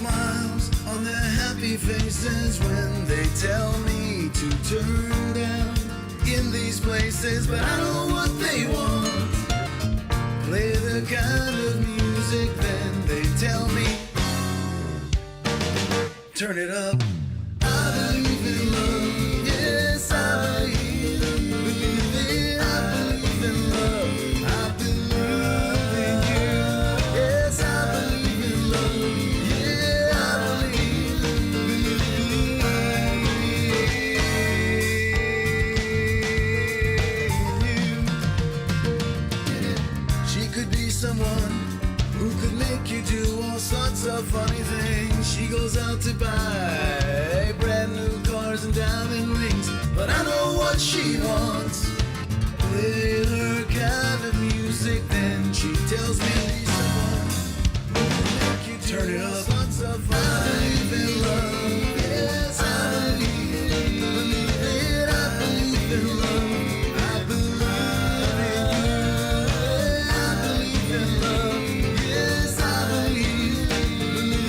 smiles on their happy faces when they tell me to turn down in these places, but I know what they want. Play the kind of music, then they tell me turn it up. I believe in love, yes I believe it. I believe in love, I believe in you. Yes I believe in love, yeah I believe in you. She could be someone who could make you do all sorts of funny things. She goes out to buy brand new cars and diamond rings, but I know what she wants. Play her kind of music, then she tells me someone who can make you turn it up. Sorts of fun. I believe in love, yes I believe it. I believe in love, I believe in you. I believe in love, yes I believe in you.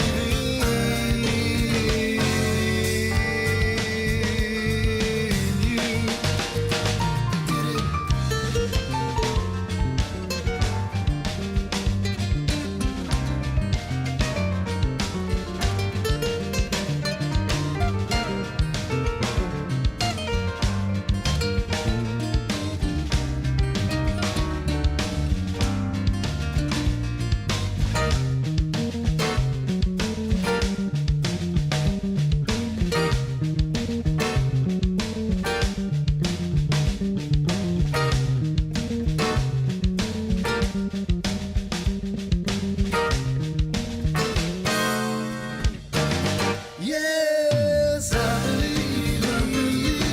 Yes, I believe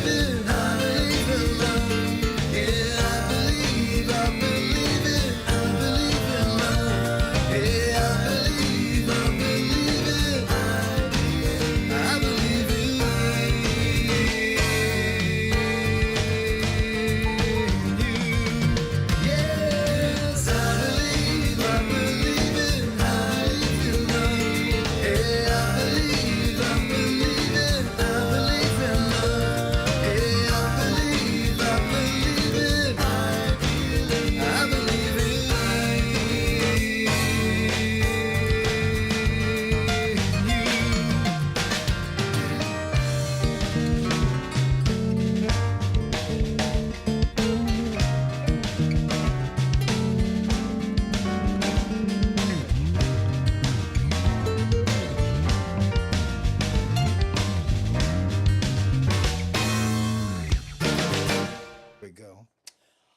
it. I believe in love. Yeah, I believe it. I believe in love. Yeah, I believe it. I believe in you. Yes, I believe it. I believe in love. Yeah, I believe it. I believe in love. Yeah, I believe it. I believe in We go.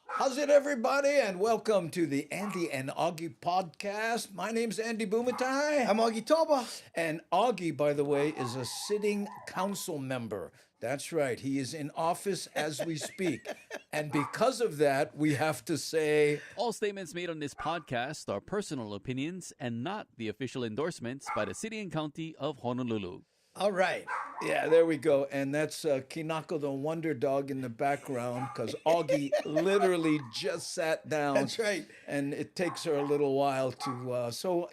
How's it, everybody? And welcome to the Andy and Augie podcast. My name's Andy Bumatai. I'm Augie Toba. And Augie, by the way, is a sitting council member. That's right. He is in office as we speak. And because of that, we have to say, All statements made on this podcast are personal opinions and not the official endorsements by the City and County of Honolulu. All right. yeah, there we go. And that's Kinako the Wonder Dog in the background because Augie literally just sat down. That's right. And it takes her a little while to, so,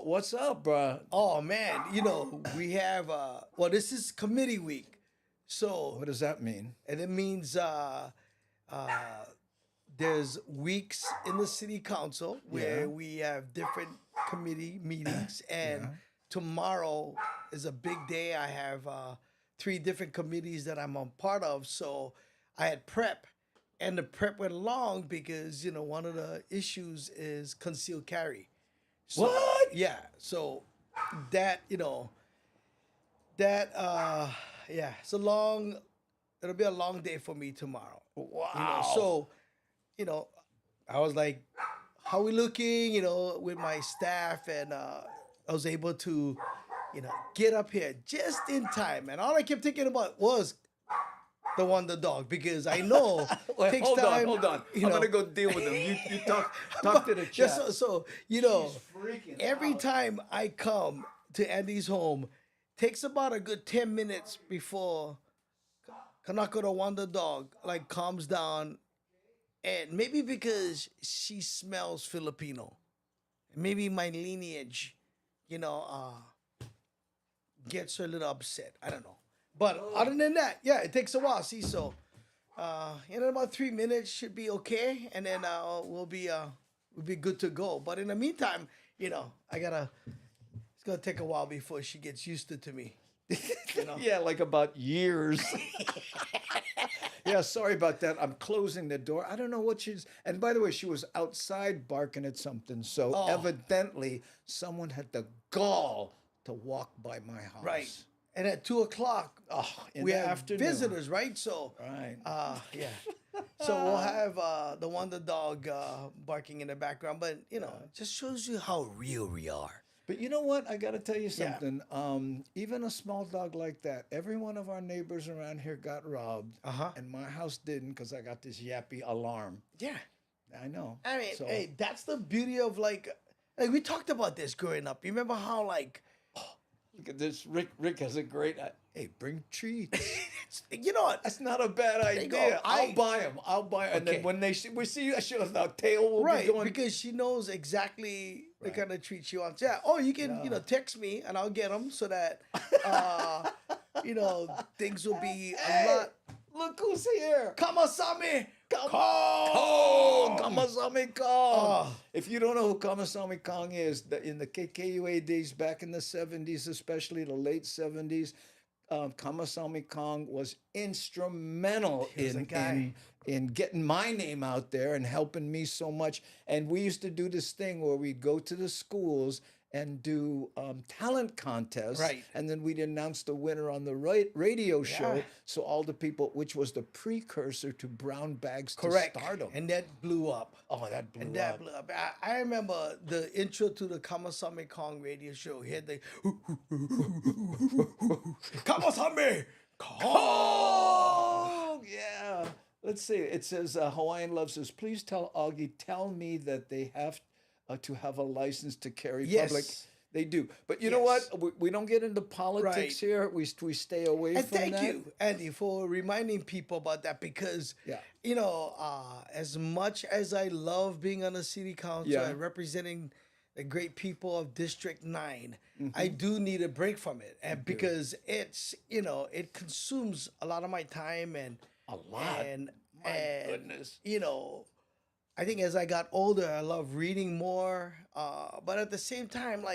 what's up, bruh? Oh, man. We have, this is committee week. So, What does that mean? and it means there's weeks in the city council where Yeah. we have different committee meetings. And tomorrow is a big day. I have 3 different committees that I'm a part of. So I had prep, and the prep went long because, one of the issues is concealed carry. So, What? Yeah. So that, it's it'll be a long day for me tomorrow. Wow. So, I was like, how we looking, with my staff, and I was able to, get up here just in time. And all I kept thinking about was the Wonder Dog because I know Wait, takes hold time. on. I'm gonna go deal with him. You talk to the Yeah, chat. so freaking every out. time I come to Andy's home, takes about a good 10 minutes before Kamaka the Wonder Dog calms down, and maybe because she smells Filipino, maybe my lineage, gets her a little upset. I don't know. But other than that, yeah, it takes a while. See, so in about 3 minutes should be okay, and then we'll be good to go. But in the meantime, it's gonna take a while before she gets used to me. Yeah, like about years. Yeah, sorry about that. I'm closing the door. I don't know what she's. And by the way, she was outside barking at something. So evidently, someone had the gall to walk by my house. Right. And at 2:00, in we the have afternoon. visitors, right? So, Right. yeah. So we'll have the Wonder Dog barking in the background, but just shows you how real we are. But you know what? I got to tell you something. Even a small dog like that, every one of our neighbors around here got robbed, and my house didn't because I got this yappy alarm. Yeah. I know. I mean, hey, that's the beauty of like we talked about this growing up. You remember how Look at this. Rick has a great. Hey, bring treats. you know what? That's not a bad you go. idea. I'll buy them. And then when we see you, our tail will be going. Because she knows exactly the kind of treat she wants. Yeah. Oh, you can text me and I'll get them so that things will be a lot. Look who's here. Kamasami. Kong! Kamasami Kong! If you don't know who Kamasami Kong is, in the KKUA days back in the 70s, especially the late 70s, Kamasami Kong was instrumental in getting my name out there and helping me so much. And we used to do this thing where we'd go to the schools and do talent contests. Right. And then we'd announce the winner on the radio show. So all the people, which was the precursor to Brown Bags to Stardom. And that blew up. Oh, that blew up. That blew up. I remember the intro to the Kamasami Kong radio show. He had the Kamasami Kong! Yeah. Let's see. It says, Hawaiian Love says, please tell Augie, tell me that they have to have a license to carry public. They do. But you know what? We don't get into politics here. We stay away from that. And thank you, Andy, for reminding people about that because, as much as I love being on the city council and representing the great people of District 9, I do need a break from it. And because it's, it consumes a lot of my time and a lot. My goodness. I think as I got older, I love reading more. But at the same time,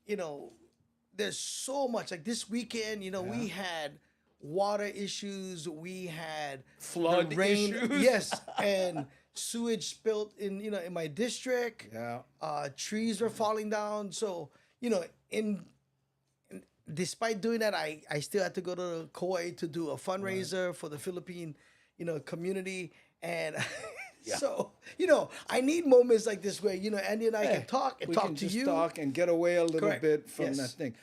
there's so much. Like this weekend, we had water issues. We had flood issues. Yes, and sewage spilled in my district. Yeah. Trees were falling down. So, despite doing that, I still had to go to Kauai to do a fundraiser for the Philippine, community. And so, I need moments like this where, Andy and I can talk and talk to you. Talk and get away a little bit from that thing.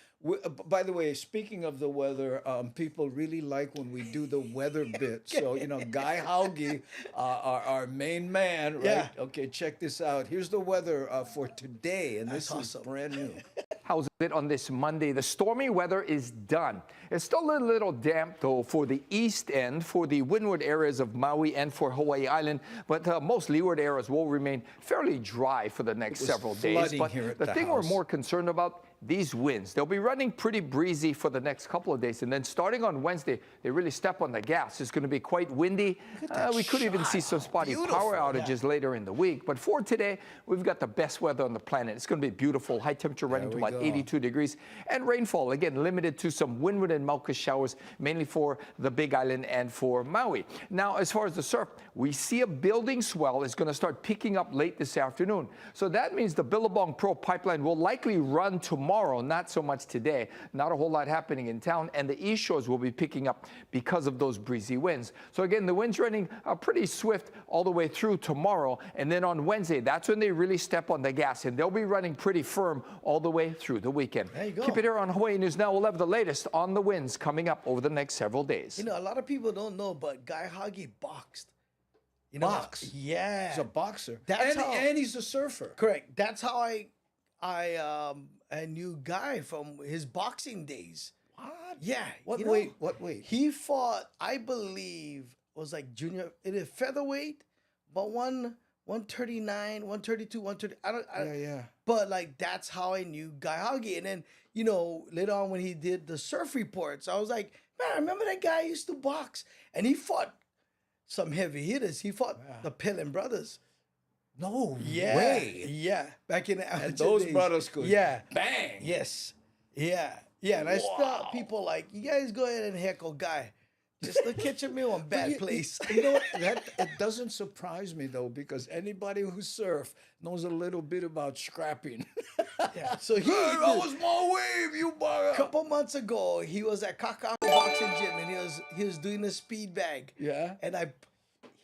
By the way, speaking of the weather, people really like when we do the weather bit. So, Guy Augie, our main man, right? Yeah. Okay, check this out. Here's the weather for today, and this is brand new. How's it on this Monday? The stormy weather is done. It's still a little damp, though, for the east end, for the windward areas of Maui and for Hawaii Island. But most leeward areas will remain fairly dry for the next several days. But the thing we're more concerned about, these winds. They'll be running pretty breezy for the next couple of days. And then starting on Wednesday, they really step on the gas. It's going to be quite windy. We could even see some spotty power outages later in the week. But for today, we've got the best weather on the planet. It's going to be beautiful. High temperature running to about 82 degrees. And rainfall, again, limited to some windward and Mauka showers, mainly for the Big Island and for Maui. Now, as far as the surf, we see a building swell is going to start picking up late this afternoon. So that means the Billabong Pro pipeline will likely run tomorrow, not so much today. Not a whole lot happening in town, and the east shores will be picking up because of those breezy winds. So again, the winds running pretty swift all the way through tomorrow, and then on Wednesday, that's when they really step on the gas, and they'll be running pretty firm all the way through the weekend. There you go. Keep it here on Hawaii News Now. We'll have the latest on the winds coming up over the next several days. A lot of people don't know, but Guy Augie boxed. Box? Yeah. He's a boxer. And he's a surfer. Correct. That's how I knew Guy from his boxing days. What? Yeah. What weight? He fought, I believe, was like junior, it is featherweight, but one 139, 132, 130. Yeah. But like that's how I knew Guy Augie. And then, later on when he did the surf reports, I was like, man, I remember that guy used to box. And he fought some heavy hitters. He fought the Pellin brothers. No Yeah. way. Yeah. Back in the And amateur those days. brothers could Yeah. bang. Yes. Yeah. Yeah. And I saw people like, you guys go ahead and heckle Guy. Just to catch me on bad place. You know what? It doesn't surprise me though, because anybody who surf knows a little bit about scrapping. Yeah. So he That was my wave, you a bugger. couple months ago, he was at Kamaka boxing gym and he was doing the speed bag. Yeah. And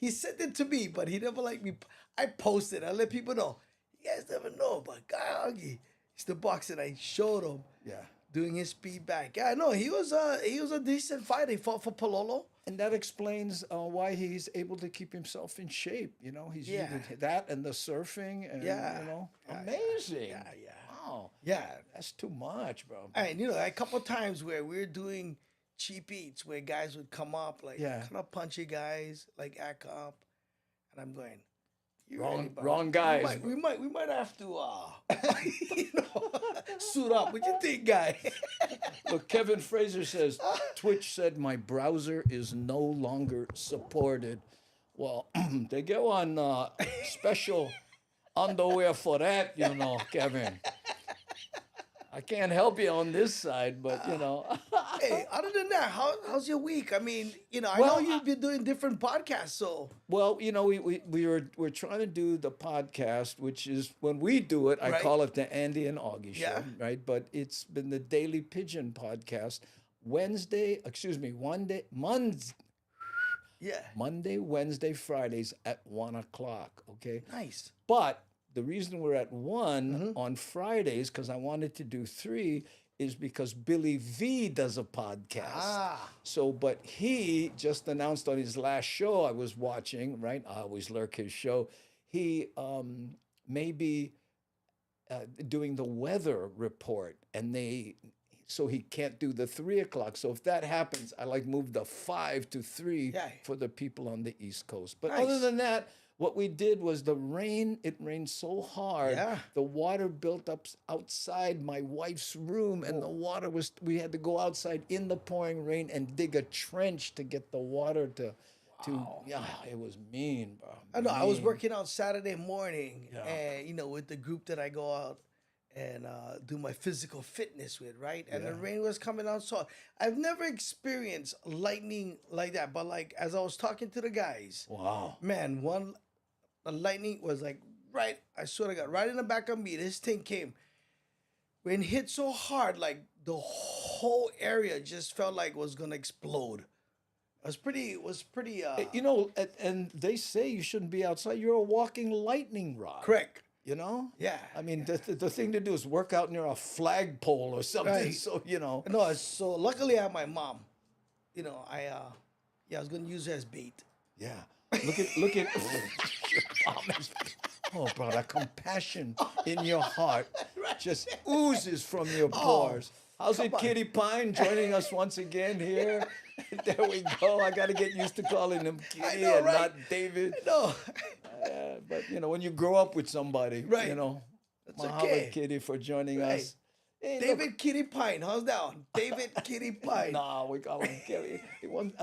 he sent it to me, but he never let me. I posted. I let people know. You guys never know, but Guy Augie, he's the boxer. I showed him. Yeah. Doing his speed bag. Yeah, no, he was a decent fighter. He fought for Palolo. And that explains why he's able to keep himself in shape. He's Yeah. that and the surfing and Yeah. amazing. Yeah. Wow. Yeah. That's too much, bro. And a couple times where we're doing cheap eats where guys would come up like kind of punchy guys, like act up. And I'm going, you ready, bro? Wrong guys. We might have to suit up. What you think, guy? Look, Kevin Fraser says, Twitch said my browser is no longer supported. Well, they go on special underwear for that, Kevin. I can't help you on this side, but Hey, other than that, how's your week? I mean, I know you've been doing different podcasts, so Well, we're trying to do the podcast, which is when we do it, I Right. call it the Andy and Augie show, Yeah. right? But it's been the Daily Pidgin podcast. yeah, Monday, Wednesday, Fridays at 1:00. Okay. nice. But the reason we're at 1 on Fridays, because I wanted to do 3, is because Billy V does a podcast. So, but he just announced on his last show I was watching, right? I always lurk his show. He may be doing the weather report, and so he can't do the 3:00. So if that happens, I move the 5 to 3 Yeah. for the people on the East Coast. But Nice. other than that, what we did was it rained so hard, Yeah. the water built up outside my wife's room, and we had to go outside in the pouring rain and dig a trench to get the water to it was mean, bro. I know. I was Mean. working out Saturday morning, and with the group that I go out and do my physical fitness with, right? And the rain was coming out, so I've never experienced lightning like that. But as I was talking to the guys, Wow. man, the lightning was right. I swear to God, right in the back of me. This thing came. When it hit so hard, the whole area just felt like it was gonna explode. It was pretty. And they say you shouldn't be outside. You're a walking lightning rod. Correct. Yeah. I mean, the thing to do is work out near a flagpole or something. Right. So No, so luckily I have my mom. I was gonna use her as bait. Yeah. Look at your mom is, oh, bro, that compassion in your heart just oozes from your pores. How's it, Kitty Pine, joining us once again here? There we go. I got to get used to calling him Kitty know, and right? not David. No, But when you grow up with somebody, Right. That's okay. okay. Kitty, for joining Right. us. Hey, David Kitty Pine. How's that? David Kitty Pine. No, we call him Kitty.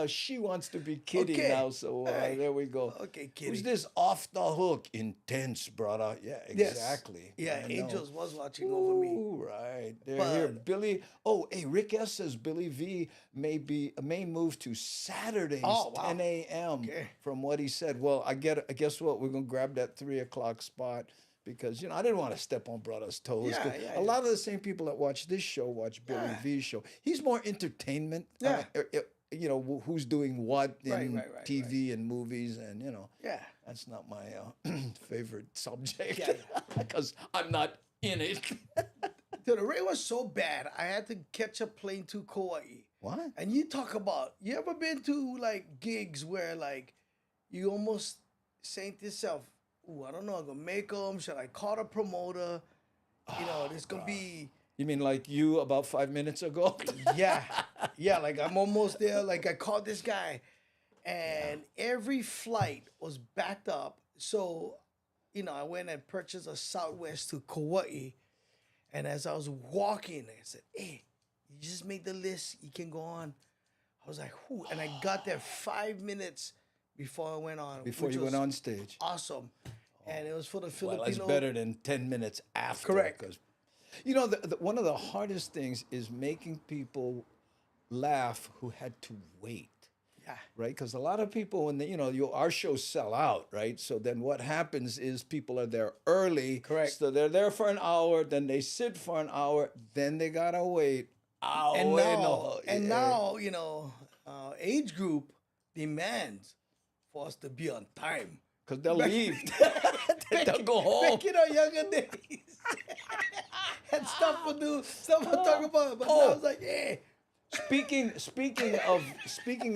She wants to be Kitty Okay. now, so Hey. there we go. Okay, Kitty. Who's this off the hook? Intense, brother. Yeah, Yes. exactly. Yeah, I know. Angels was watching over me. Ooh, right. They're here. But- Billy. Oh, hey, Rick S says Billy V may move to Saturdays, Oh, wow. 10 a.m. Okay. From what he said. Well, I guess what? We're gonna grab that 3:00 spot. Because I didn't want to step on brother's toes. Yeah, 'Cause yeah, a lot of the same people that watch this show watch Billy V's show. He's more entertainment. Yeah. Who's doing what in Right, TV and movies, and Yeah. that's not my favorite subject. Yeah. Because I'm not in it. Dude, the rain was so bad, I had to catch a plane to Kauai. What? And you ever been to gigs where you almost saying to yourself, ooh, I don't know, I'm gonna make them. Should I call the promoter? There's gonna be, You mean like you about 5 minutes ago? yeah, I'm almost there. I called this guy, and every flight was backed up. So I went and purchased a Southwest to Kauai. And as I was walking, I said, hey, you just made the list. You can go on. I was like, whoo. And I got there 5 minutes before I went on. Before which you went was on stage. Awesome. And it was for the Filipino. Well, that's better than 10 minutes after. Correct. Because, one of the hardest things is making people laugh who had to wait. Yeah. Right? Because a lot of people, when our shows sell out, right? So then what happens is people are there early. Correct. So they're there for an hour, then they sit for an hour, then they gotta wait. And now, age group demands for us to be on time. Because they'll leave. They'll go home. Back in our younger days. Had stuff to do, stuff to talk about. But now I was like, hey. Speaking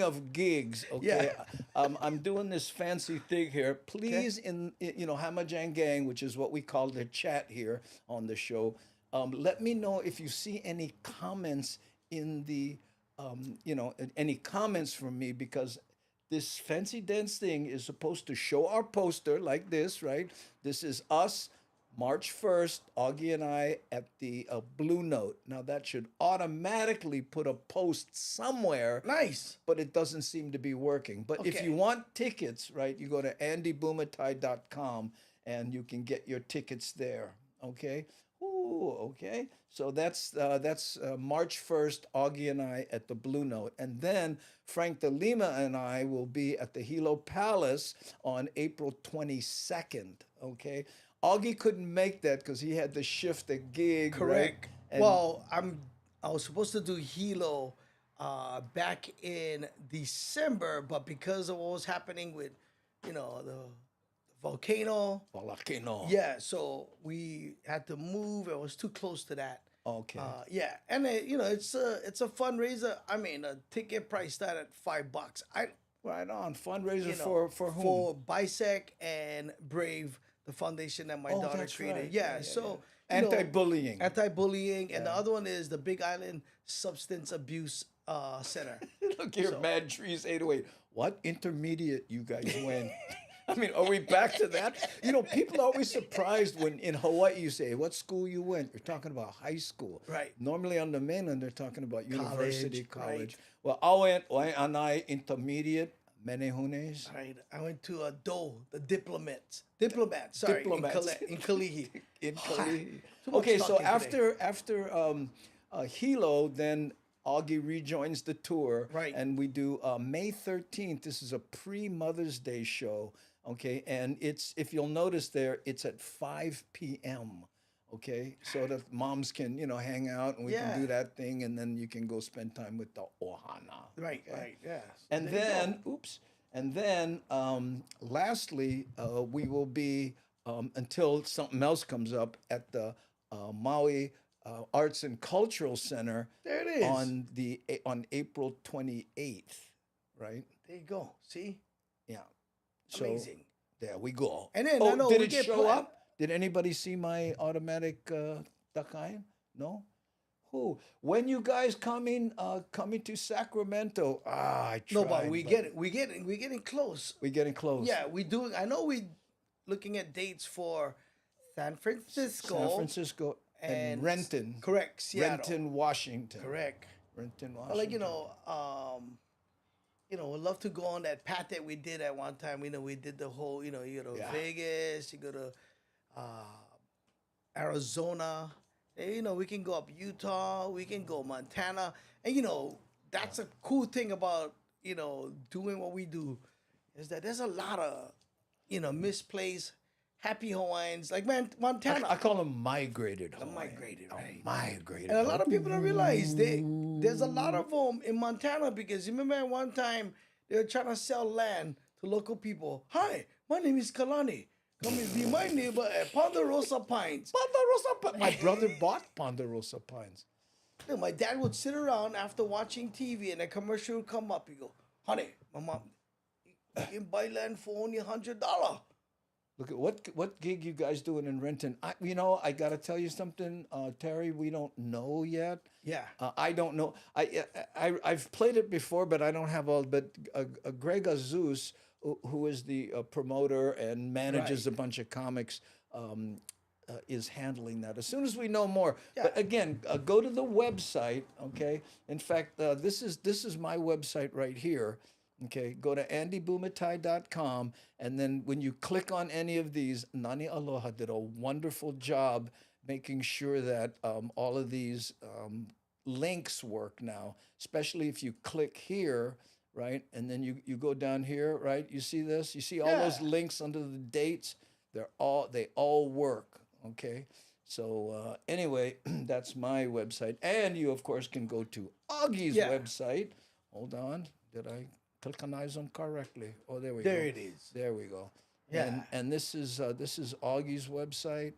of gigs, okay, I'm doing this fancy thing here. Please, in Hamajang Gang, which is what we call the chat here on the show, let me know if you see any comments in the, any comments from me, because this fancy dance thing is supposed to show our poster like this, right? This is us. March 1st, Augie and I at the Blue Note. Now, that should automatically put a post somewhere. Nice. But it doesn't seem to be working. But if you want tickets, right, you go to andybumatai.com and you can get your tickets there, okay? Ooh, okay. So that's March 1st, Augie and I at the Blue Note. And then Frank de Lima and I will be at the Hilo Palace on April 22nd, okay? Augie couldn't make that because he had to shift a gig. Correct. Right? Well, I was supposed to do Hilo back in December, but because of what was happening with, the volcano. Yeah, so we had to move. It was too close to that. Okay. Yeah, and it's a fundraiser. I mean, a ticket price started at $5. Right on. Fundraiser for whom? For Bisect and Brave, the foundation that my daughter created. Right. Yeah, so anti-bullying. Anti-bullying, and the other one is the Big Island Substance Abuse Center. Look here, Mad Trees 808. What intermediate you guys went? I mean, are we back to that? People are always surprised when in Hawaii you say, what school you went? You're talking about high school. Right. Normally on the mainland, they're talking about university, college. Right. Well, I went, intermediate, Menehunes. Right. I went to the diplomats. In Kalihi. In Kalihi. Too much Okay, so talking after Hilo, then Augie rejoins the tour. Right. And we do May 13th. This is a pre-Mother's Day show. Okay, and if you'll notice there, it's at 5 p.m. Okay, so that moms can hang out and we can do that thing, and then you can go spend time with the ohana. Right, okay? right, yeah. And then, lastly, we will be until something else comes up at the Maui Arts and Cultural Center. There it is. On April 28th, right? There you go. See? Yeah. So, amazing. There we go. And then did it show up? Did anybody see my automatic takayan? No. Who? When you guys coming to Sacramento? I tried. No, but we're getting close. We're getting close. Yeah, we doing. I know we looking at dates for San Francisco. And Renton. Correct. Seattle. Renton, Washington. Correct. Renton, Washington. We'd love to go on that path that we did at one time. We did the whole, you go to Vegas, you go to Arizona. And, we can go up Utah, we can go Montana. And, that's a cool thing about, doing what we do is that there's a lot of, misplaced happy Hawaiians, like Montana. I call them migrated Hawaiians. Migrated, right? Migrated. And a lot of people don't realize there's a lot of them in Montana, because you remember at one time they were trying to sell land to local people. Hi, my name is Kalani. Come and be my neighbor at Ponderosa Pines. My brother bought Ponderosa Pines. My dad would sit around after watching TV and a commercial would come up. He go, honey, my mom, you can buy land for only $100. Look at what gig you guys doing in Renton. I got to tell you something, Terry. We don't know yet. Yeah. I don't know. I've played it before, but I don't have all. But Greg Azus, who is the promoter and manages a bunch of comics, is handling that. As soon as we know more, but again, go to the website. Okay. In fact, this is my website right here. Okay, go to andybumatai.com, and then when you click on any of these, Nani Aloha did a wonderful job making sure that all of these links work now, especially if you click here, right? And then you go down here, right? You see this? You see all those links under the dates? They all work, okay? So anyway, that's my website. And you, of course, can go to Augie's website. Hold on. Did I click on them correctly? Oh, there we go. There it is. There we go. Yeah. And this is Augie's website,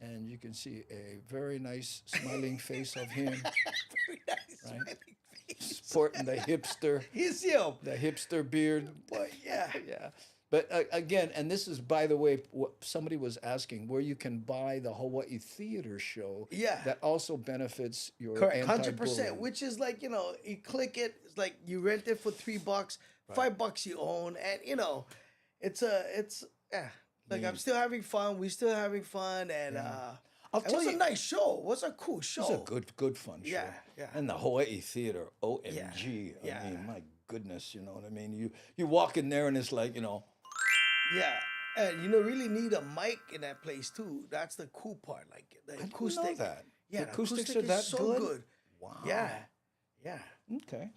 and you can see a very nice smiling face of him. Very nice smiling face. Sporting the hipster. He's him. The hipster beard. But yeah. Yeah. But again, and this is, by the way, what somebody was asking, where you can buy the Hawaii Theater Show. Yeah. That also benefits your Correct, anti-bullying. 100%. Which is like, you click it. It's like you rent it for $3, $5 you own, and it's like I'm still having fun. We still having fun, and it was a nice show. It was a cool show. It was a good fun show. Yeah. And the Hawaii Theater, OMG. Yeah. I mean, my goodness, you know what I mean? You walk in there and it's like, Yeah, and you really need a mic in that place too. That's the cool part, like the I didn't acoustic. know that. Yeah, The the acoustics acoustic are is that so good? Wow. Yeah. Okay.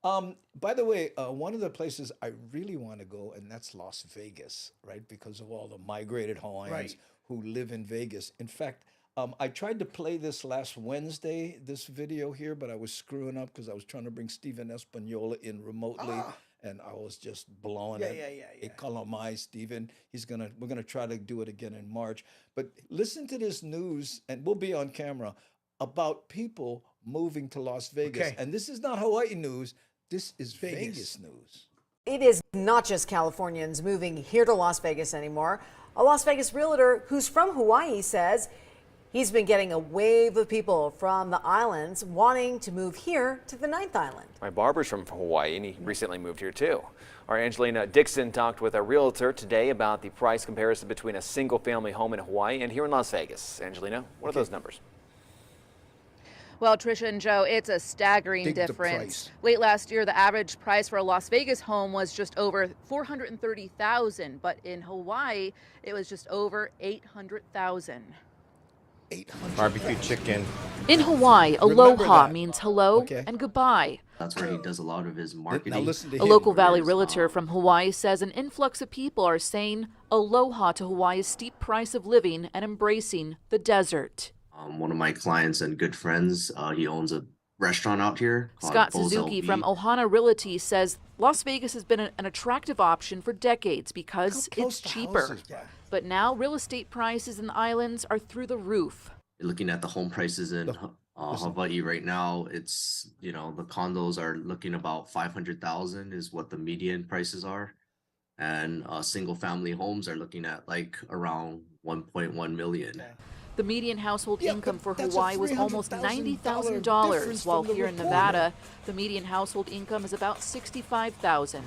By the way, one of the places I really want to go, and that's Las Vegas, right? Because of all the migrated Hawaiians Right. who live in Vegas. In fact, I tried to play this last Wednesday, this video here, but I was screwing up because I was trying to bring Steven Espanola in remotely, and I was just blowing it. Yeah. Kalamai, Steven. We're gonna try to do it again in March. But listen to this news, and we'll be on camera, about people moving to Las Vegas. Okay. And this is not Hawaii news. This is Vegas news. It is not just Californians moving here to Las Vegas anymore. A Las Vegas realtor who's from Hawaii says he's been getting a wave of people from the islands wanting to move here to the 9th Island. My barber's from Hawaii, and he recently moved here too. Our Angelina Dixon talked with a realtor today about the price comparison between a single-family home in Hawaii and here in Las Vegas. Angelina, what are those numbers? Well, Tricia and Joe, it's a staggering Dig the difference. price. Late last year, the average price for a Las Vegas home was just over $430,000, but in Hawaii, it was just over $800,000. 800. Barbecue chicken. In Hawaii, Remember aloha that. means hello Okay. and goodbye. That's where he does a lot of his marketing. Now listen to A him. local Valley realtor from Hawaii says an influx of people are saying aloha to Hawaii's steep price of living and embracing the desert. One of my clients and good friends, he owns a restaurant out here called Scott Bo's Suzuki LB. from Ohana Realty says Las Vegas has been an attractive option for decades because How close it's the cheaper. houses, bro. But now real estate prices in the islands are through the roof. Looking at the home prices in Hawaii right now, it's the condos are looking about 500,000 is what the median prices are, and single family homes are looking at like around 1.1 million. The median household Yeah, income but for that's a Hawaii was almost $300,000 $90,000, difference while from the here in reporter. Nevada, the median household income is about $65,000.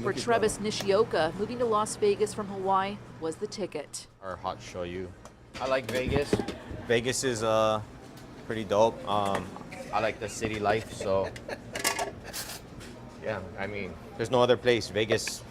For Travis Nishioka, moving to Las Vegas from Hawaii was the ticket. Or hot shoyu. I like Vegas. Vegas is pretty dope. I like the city life, so yeah, I mean, there's no other place. Vegas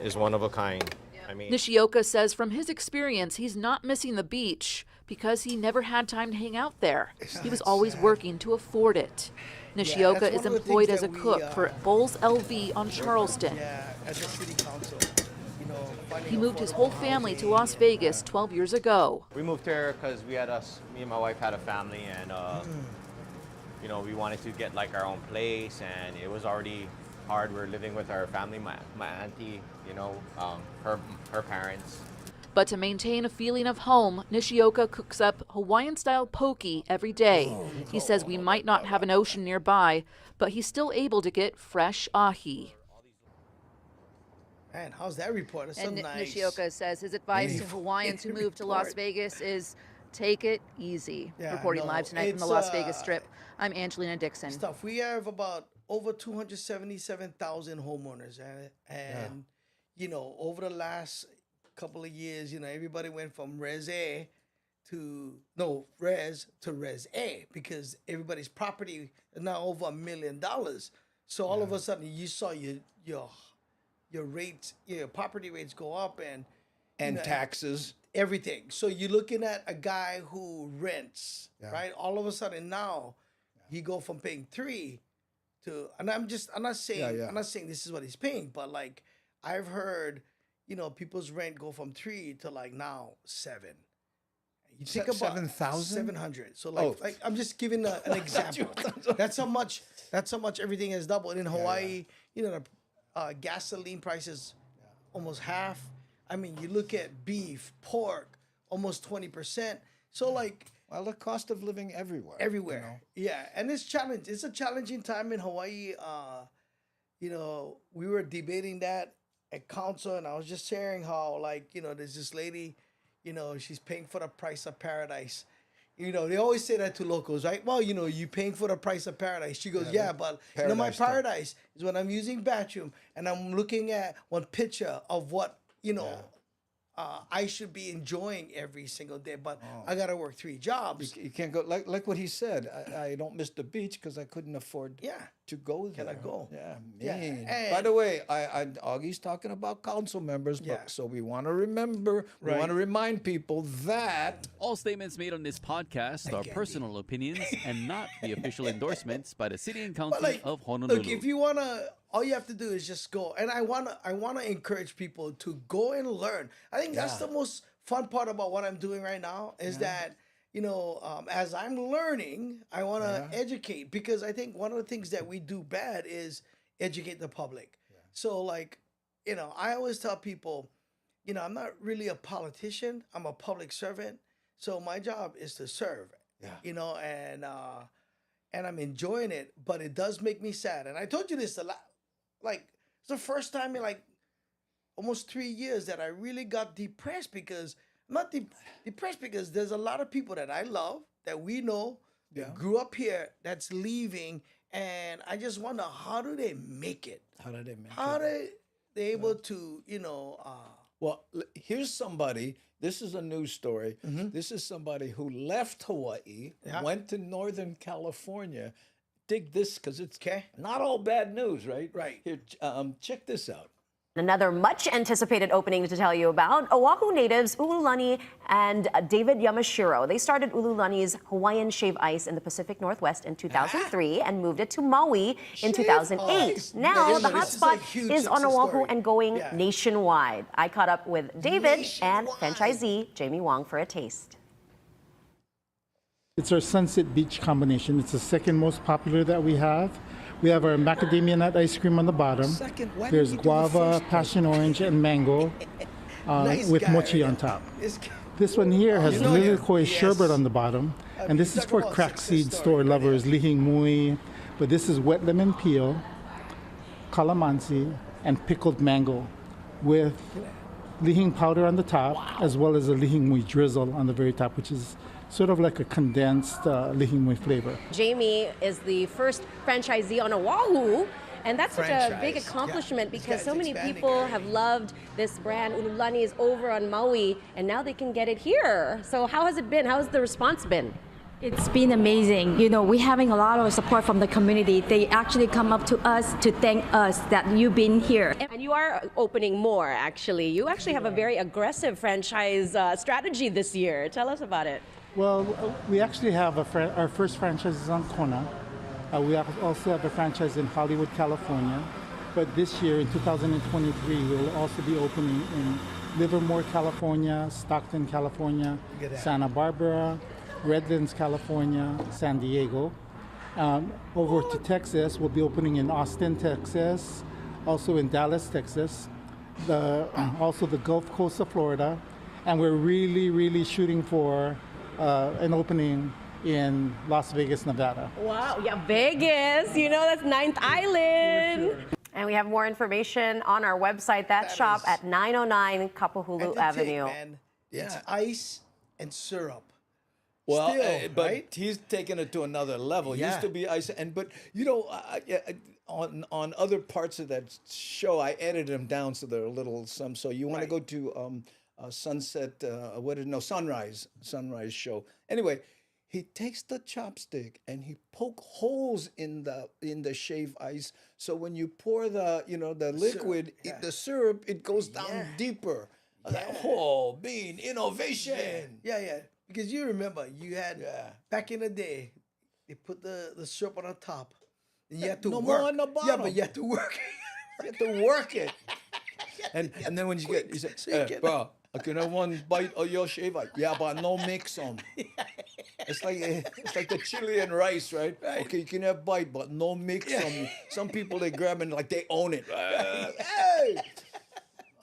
is one of a kind. I mean, Nishioka says from his experience, he's not missing the beach because he never had time to hang out there. He was always working to afford it. Nishioka that's is one of the employed things as a that we, cook for Bowls LV on Charleston. Yeah, at the city council. He moved his whole family to Las Vegas 12 years ago. we moved here because me and my wife had a family, and we wanted to get like our own place, and it was already hard. We're living with our family, my auntie, her parents. But to maintain a feeling of home, Nishioka cooks up Hawaiian-style poke every day. He says we might not have an ocean nearby, but he's still able to get fresh ahi. Man, how's that report? That's And so nice. Nishioka says his advice to Hawaiians who move to Las Report. Vegas is take it easy. Yeah, Reporting no, live tonight from the it's, Las Vegas Strip, I'm Angelina Dixon. Stuff. We have about over 277,000 homeowners, and you know, over the last couple of years, you know, everybody went from Res A to Res to Res A because everybody's property is now over $1 million. So all of a sudden, you saw your rates, your property rates go up, and And you know, taxes. everything. So you're looking at a guy who rents, right? All of a sudden now, he go from paying 3 to, and I'm not saying this is what he's paying, but like I've heard, you know, people's rent go from 3 to like now 7. You think about 7,000? 700. So like I'm just giving an example. That's how much everything has doubled in Hawaii. You know, the gasoline prices almost half. I mean, you look at beef, pork, almost 20%. So like, Well, the cost of living everywhere. everywhere. Yeah, and it's challenge. It's a challenging time in Hawaii. You know, we were debating that at council, and I was just sharing how, like, you know, there's this lady, you know, she's paying for the price of paradise. You know, they always say that to locals, right? Well, you know, you paying for the price of paradise. She goes, yeah, but you know, my paradise time. paradise is when I'm using bathroom and I'm looking at one picture of what, you know, I should be enjoying every single day, but I got to work 3 jobs. You can't go, like what he said, I don't miss the beach because I couldn't afford to go there. Can I go? Yeah, Yeah, mean. and- By the way, Augie's talking about council members, but so we want to remember, we want to remind people that All statements made on this podcast are personal opinions and not the official endorsements by the City and County Like, of Honolulu. look, if you wanna, all you have to do is just go. And I wanna encourage people to go and learn. I think that's the most fun part about what I'm doing right now is that, you know, as I'm learning, I want to educate, because I think one of the things that we do bad is educate the public. So like, you know, I always tell people, you know, I'm not really a politician. I'm a public servant. So my job is to serve. You know, and I'm enjoying it, but it does make me sad. And I told you this a lot. Like, it's the first time in like almost 3 years that I really got depressed, because I'm not depressed because there's a lot of people that I love, that we know, that grew up here, that's leaving, and I just wonder, how do they make it? how did they make How it? they able to, you know, Well, here's somebody. This is a news story. This is somebody who left Hawaii, went to Northern California. Dig this, because it's not all bad news, right? Right. Here, check this out. Another much anticipated opening to tell you about. Oahu natives Ululani and David Yamashiro. They started Ululani's Hawaiian Shave Ice in the Pacific Northwest in 2003 and moved it to Maui in 2008. Ice. Now the This is a hotspot huge is on success Oahu story. and going nationwide. I caught up with David and Nationwide. franchisee Jamie Wong for a taste. It's our Sunset Beach combination. It's the second most popular that we have. We have our macadamia nut ice cream on the bottom. Second, why There's didn't you do the guava, first one? passion orange, and mango Nice with guy mochi right on there. top. This one here has You know him. lilikoi Yes. sherbet on the bottom. And this is talk for about crack success seed story store right lovers, lihing mui. But this is wet lemon peel, calamansi, and pickled mango with lihing powder on the top, as well as a lihing mui drizzle on the very top, which is sort of like a condensed lihing mui flavor. Jamie is the first franchisee on Oahu, and that's such a big Franchise. accomplishment This because guy's so many expanding people already. have loved this brand. Ululani is over on Maui, and now they can get it here. So how has it been? How has the response been? It's been amazing. You know, we're having a lot of support from the community. They actually come up to us to thank us that you've been here. And you are opening more, actually. You actually have a very aggressive franchise strategy this year. Tell us about it. Well, we actually have our first franchise is on Kona. We also have a franchise in Hollywood, California. But this year, in 2023, we'll also be opening in Livermore, California, Stockton, California, Santa Barbara, Redlands, California, San Diego. Over to Texas, we'll be opening in Austin, Texas, also in Dallas, Texas, also the Gulf Coast of Florida. And we're really, really shooting for an opening in Las Vegas, Nevada. Wow, yeah, Vegas. You know, that's Ninth Island. And we have more information on our website. That shop at 909 Kapahulu And the Avenue. thing, man, it's ice and syrup. Well, Still, but right? he's taken it to another level. It used Yeah. to be ice, but on other parts of that show, I edited them down so they're a little some. So you want to go to Sunset? Sunrise show. Anyway, he takes the chopstick and he poke holes in the shave ice. So when you pour the liquid, the syrup, it goes down deeper. I was like, oh, bean innovation. Yeah. Because you remember, you had back in the day, they put the syrup on the top, and you had to No work. more on the Yeah, bottom. but you had to work. You have to work it. And then when you get, you say, hey, bro, can I have one bite of your shave ice? Yeah, but no mix them. It's like the chili and rice, right? Okay, you can have bite, but no mix them. Some people, they grab it like they own it. Hey!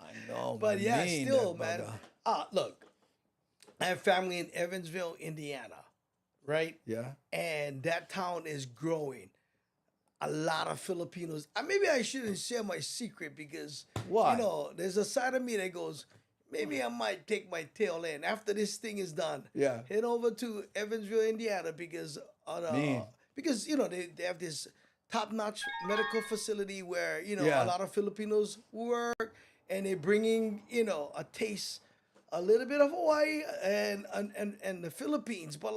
I know, But yeah, mean, still, that man. bugger. Look, I have family in Evansville, Indiana, right? Yeah. And that town is growing. A lot of Filipinos. Maybe I shouldn't share my secret because Why? there's a side of me that goes, maybe I might take my tail in after this thing is done. Yeah. Head over to Evansville, Indiana, because they have this top-notch medical facility where Yeah. a lot of Filipinos work, and they're bringing a taste, a little bit of Hawaii and the Philippines, but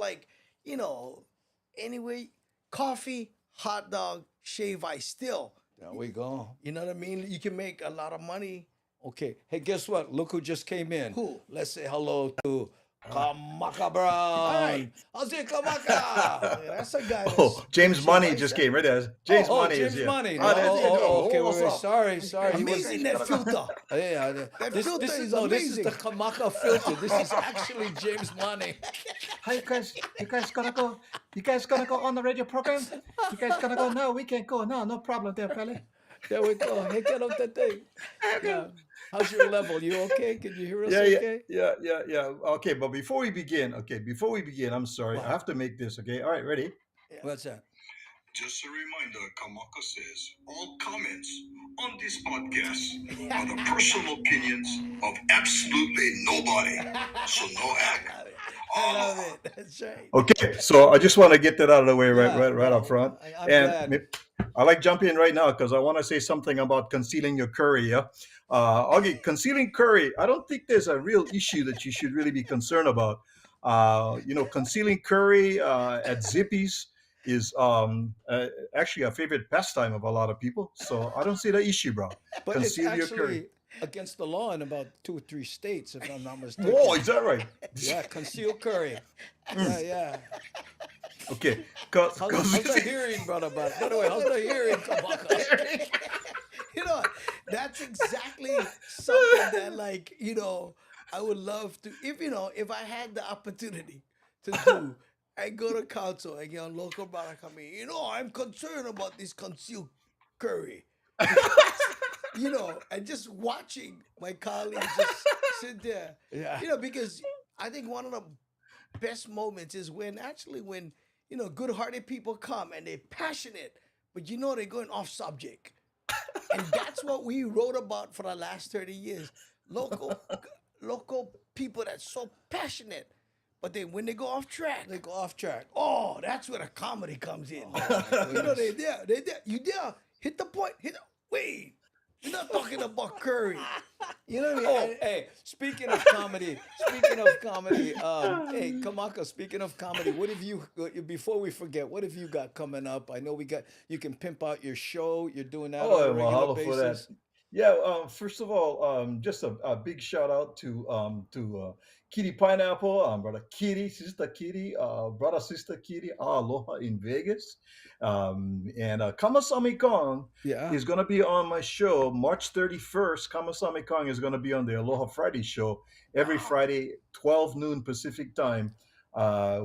anyway, coffee, hot dog, shave ice. Still, There we go. you know what I mean. You can make a lot of money. Okay. Hey, guess what? Look who just came in. Who? Let's say hello to Kamaka Brown. How's it, Kamaka? That's a guy. Oh, James Money just came right there. James Money is James here. Money. Oh, there you go. Okay, What's wait, up? sorry. Amazing that filter. Yeah, That this filter is is this is amazing. the Kamaka filter. This is actually James Money. Hi, you guys. You guys gonna go? You guys gonna go on the radio program? You guys gonna go? No, we can't go. No problem there, fella. There we go. Hey, get off that thing. Yeah. How's your level? You okay? Can you hear us Yeah, okay? yeah. Okay, but before we begin, I'm sorry. I have to make this, okay? All right, ready? What's that? Just a reminder, Kamaka says all comments on this podcast are the personal opinions of absolutely nobody. So no act. I love it. That's right. Okay, so I just want to get that out of the way right up front. I'm And glad. I like jump in right now because I want to say something about concealing your curry. Yeah, Augie, concealing curry. I don't think there's a real issue that you should really be concerned about. Concealing curry at Zippy's is actually a favorite pastime of a lot of people. So I don't see the issue, bro. But Conceal your it's curry. actually against the law in about 2 or 3 states, if I'm not mistaken. Whoa, is that right? Yeah, conceal curry. Yeah. Okay. How's the hearing, brother? By the way, how's the hearing, Kamaka? That's exactly something that I would love to, if I had the opportunity to do. I go to council and get on local brother come in. I'm concerned about this concealed curry. And just watching my colleagues just sit there. Yeah. Because I think one of the best moments is when good-hearted people come and they're passionate, but they're going off subject. And that's what we wrote about for the last 30 years. Local people that's so passionate, but then when they go off track, Oh, that's where the comedy comes in. They're there. You there? Hit the point. Wait. You're not talking about curry. You know what I mean? Oh, hey, speaking of comedy, hey, Kamaka, speaking of comedy, what have you, before we forget, what have you got coming up? I know you can pimp out your show. You're doing that on a regular mahalo basis. for that. Yeah, first of all, just a big shout out to Kitty Pineapple, brother Kitty, sister Kitty, brother sister Kitty, aloha in Vegas, and Kamasami Kong is gonna be on my show March 31st. Kamasami Kong is gonna be on the Aloha Friday show every Friday, 12 noon Pacific time.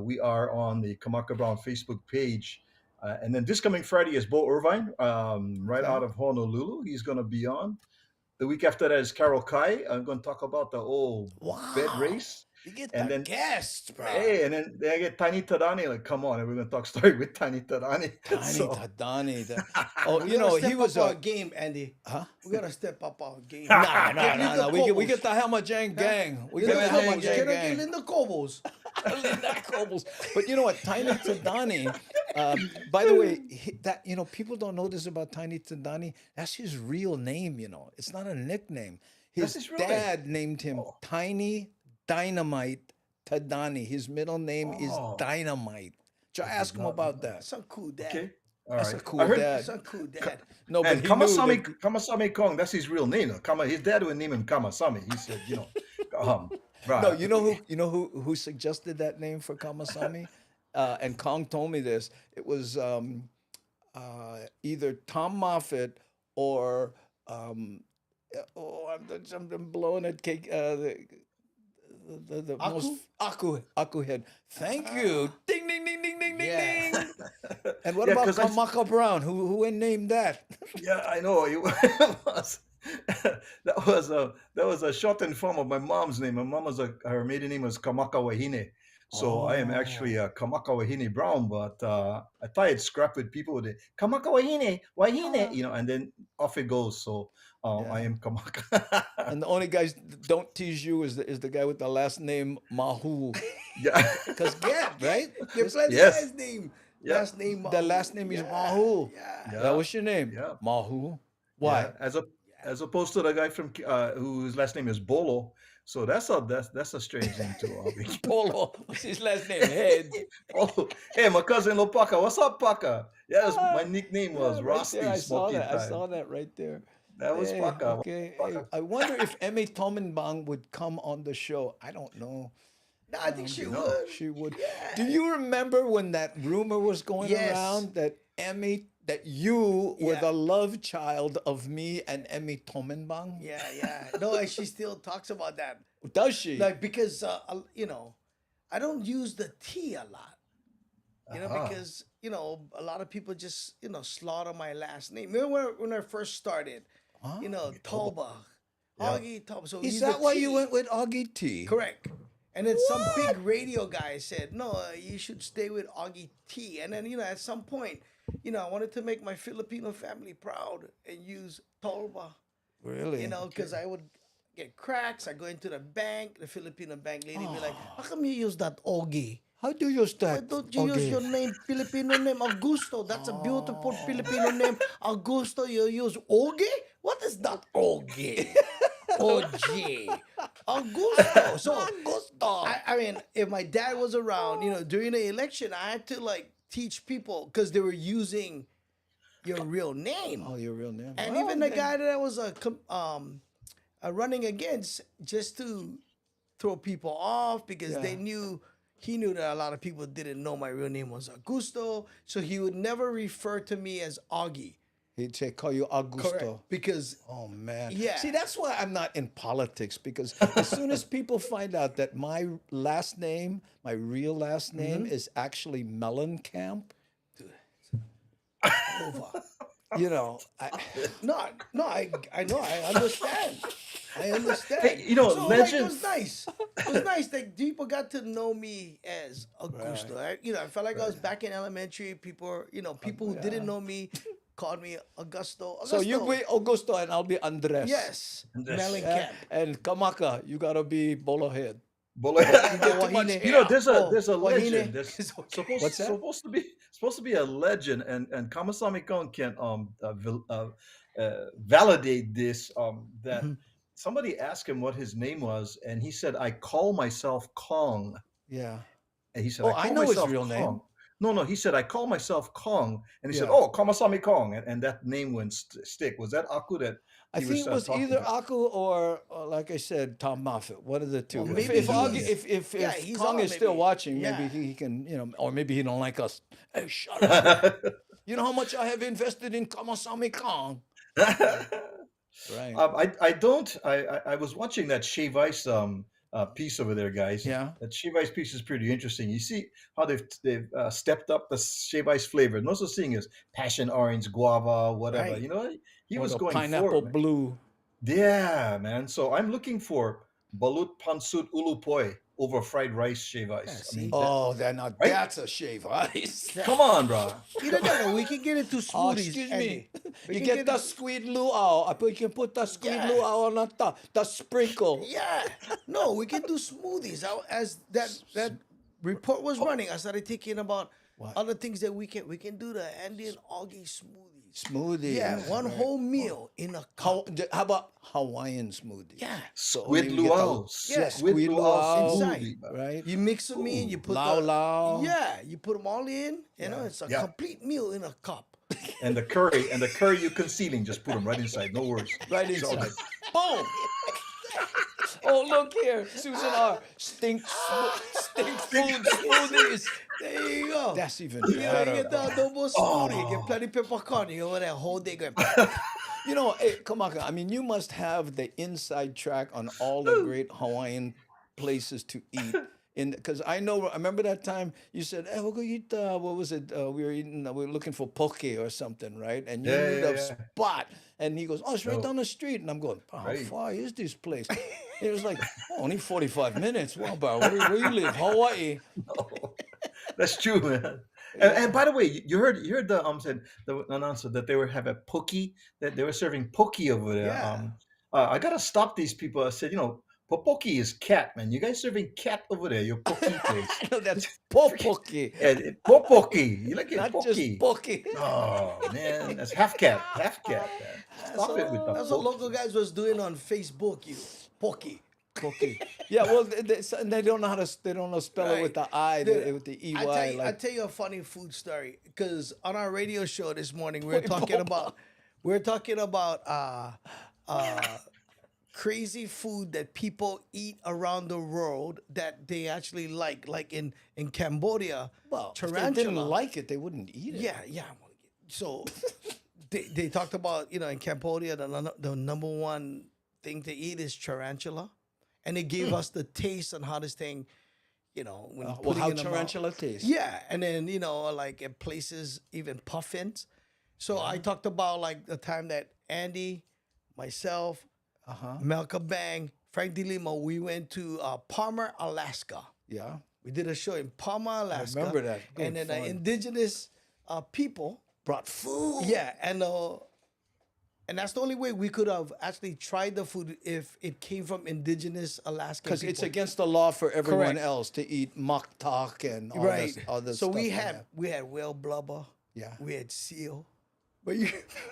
We are on the Kamaka Brown Facebook page. And then this coming Friday is Bo Irvine, right out of Honolulu. He's going to be on. The week after that is Carol Kai. I'm going to talk about the old bed race. You get and the then guests, bro. Hey, and then I get Tani Tadani. Like, come on, and we're going to talk story with Tani Tadani. Tadani. He was a our game, Andy. Huh? We gotta step up our game. No. We get the Hamajang gang. We get the Hamajang Get gang. in the Cobos. Linda Kobels. But you know what? Tiny Tadani, by the way, people don't know this about Tiny Tadani. That's his real name, It's not a nickname. His dad named him Tiny Dynamite Tadani. His middle name is Dynamite. So ask him about that. That's a cool dad. Okay. All That's right. a cool I heard- dad. That's a cool dad. No, And but he knew Kamasami Kong, that's his real name. His dad would name him Kamasami. He said, right. No, you know who suggested that name for Kamasami? And Kong told me this. It was either Tom Moffat or I'm blowing it. Cake. The most Aku head. Thank you. Ding ding ding ding ding ding ding. And what about Kamaka Brown? Who named that? Yeah, I know. It was. that was a shortened form of my mom's name. My mom her maiden name was Kamaka Wahine. So I am actually a Kamaka Wahine Brown, but I thought I'd scrap with people with it. Kamaka Wahine, and then off it goes. So I am Kamaka. And the only guys that don't tease you is the guy with the last name Mahu. Yeah. Because Gab, right? Your plenty Yes. guy's name. Yeah. Last name. The last name is Mahu. Yeah. That was your name? Yeah. Mahu. Why? Yeah, as opposed to the guy from whose last name is Bolo. So that's a strange name too. Augie. Polo. What's his last name? Head. Oh, hey, my cousin Lopaka. What's up, Paka? Yes, my nickname was Right Rusty. there, I saw Smoky that. I Time. saw that right there. That was Hey, Paka. Okay. Hey, I wonder if Emmy Tomenbang would come on the show. I don't know. No, I think she know. would. She would. Do you remember when that rumor was going Yes. around that you were Yeah. the love child of me and Emmy Tomenbang? Yeah. No, and she still talks about that. Does she? Like, because, I don't use the T a lot. Because, a lot of people just, slaughter my last name. Remember when I first started? Toba. Augie Toba. So Is use that the why T. you went with Augie T? Correct. And then some big radio guy said, no, you should stay with Augie T. And then, at some point, I wanted to make my Filipino family proud and use Tolba. Really? Because I would get cracks. I go into the bank, the Filipino bank lady be like, how come you use that Augie? How do you use Why that? don't you use your name, Filipino name, Augusto? That's a beautiful Filipino name. Augusto, you use Augie? What is that Augie? OG. Augusto. So, Augusto. I mean, if my dad was around, during the election, I had to teach people because they were using your real name. Oh, your real name. And Well, even the then- guy that I was running against, just to throw people off because he knew that a lot of people didn't know my real name was Augusto, so he would never refer to me as Augie. He'd say, call you Augusto. Correct. Because Oh man. Yeah. See, that's why I'm not in politics, because as soon as people find out that my last name, my real last name is actually Mellencamp, over. I No, I know, I understand. I understand. Hey, so, legend. it was nice. It was nice that people got to know me as Augusto. I felt like I was back in elementary. People, people who didn't know me called me Augusto. So you be Augusto and I'll be Andres. Yes, Andres. Mellencamp. And Kamaka, you gotta be Bolo Head. Bolo- Wahine. there's a Wahine. legend. There's What's that? supposed to be a legend, and Kamasami Kong can validate this. That somebody asked him what his name was, and he said, "I call myself Kong." Yeah. And he said, Oh, "I I call know his myself real name. Kong." No, he said, "I call myself Kong," and he said, Yeah. "Oh, Kamasami Kong," and that name went stick. Was that Aku that? I he think it was talking either about? Aku or, like I said, Tom Moffat. One of the two. Well, if maybe if, Augie, he's- if he's Kong on, is still maybe. watching, Yeah. maybe he can, or maybe he don't like us. Hey, shut up! You know how much I have invested in Kamasami Kong. Right. I don't. I was watching that Shave Ice piece over there, guys. Yeah. That Shave Ice piece is pretty interesting. You see how they've stepped up the Shave Ice flavor. No such thing as passion orange, guava, whatever. Right. You know, he Or was the going pineapple for it, man. blue. Yeah, man. So I'm looking for balut pansut ulupoy over fried rice Shave Ice. I mean, Oh, then now Right? that's a shave ice. come on, bro. No, we can get into Oh, smoothies. excuse Andy. me. We You can get the squid luau. You can put the squid Yeah. luau on the top. The sprinkle. Yeah. No, we can do smoothies. As that report was running, I started thinking about other things that we can do. The Andy and Augie Smoothie. Yeah, one whole meal in a cup. How about Hawaiian smoothie? Yeah. Squid luau. Yeah, Squid squid luau luau. smoothie. Right? You mix them in, you put Lau the lau. yeah, you put them all in. You know, it's a complete meal in a cup. And the curry you're concealing, just put them right inside. No worries. Right It's all inside. good. Boom! Oh, look here. Susan R. Stink food smoothies. There you go. That's even Yeah, better. you get the adobo smoothie, get plenty peppercorn over there, whole day going. You know, hey, Kamaka, I mean, you must have the inside track on all the great Hawaiian places to eat. Because I remember that time you said, hey, we'll go eat, what was it? We were looking for poke or something, right? And you knew the spot. And he goes, oh, it's right down the street. And I'm going, how far is this place? It was like, only 45 minutes. Wow, bro, where you live? Hawaii. That's true, man. And by the way, you heard the said the announcer that they were having pokey, that they were serving pokey over there. Yeah. I gotta stop these people. I said, popoki is cat, man. You guys serving cat over there, your poke place. No, that's popoki. Popoki. You like it Not poke. just poki. Oh man, that's half cat, man. Stop it with the That's what poke. local guys was doing on Facebook. You pokey. Poki. Yeah, well, they don't know how to spell it with the I, with the EY. I tell you a funny food story because on our radio show this morning we were talking about crazy food that people eat around the world that they actually like in Cambodia. Well, if tarantula. they didn't like it, they wouldn't eat it. Yeah. So they talked about in Cambodia the number one thing to eat is tarantula. And it gave us the taste on how this thing, when putting how in the mouth. tarantula tastes. Yeah, and then like at places even puffins. So I talked about like the time that Andy, myself, Melka Bang, Frank DeLima, we went to Palmer, Alaska. Yeah. We did a show in Palmer, Alaska. I remember that. And then Good fun. indigenous people brought food. Yeah, and that's the only way we could have actually tried the food if it came from indigenous Alaskan Because people. it's against the law for everyone Correct. else to eat maktak and all this other So stuff. we had whale blubber. Yeah. We had seal. But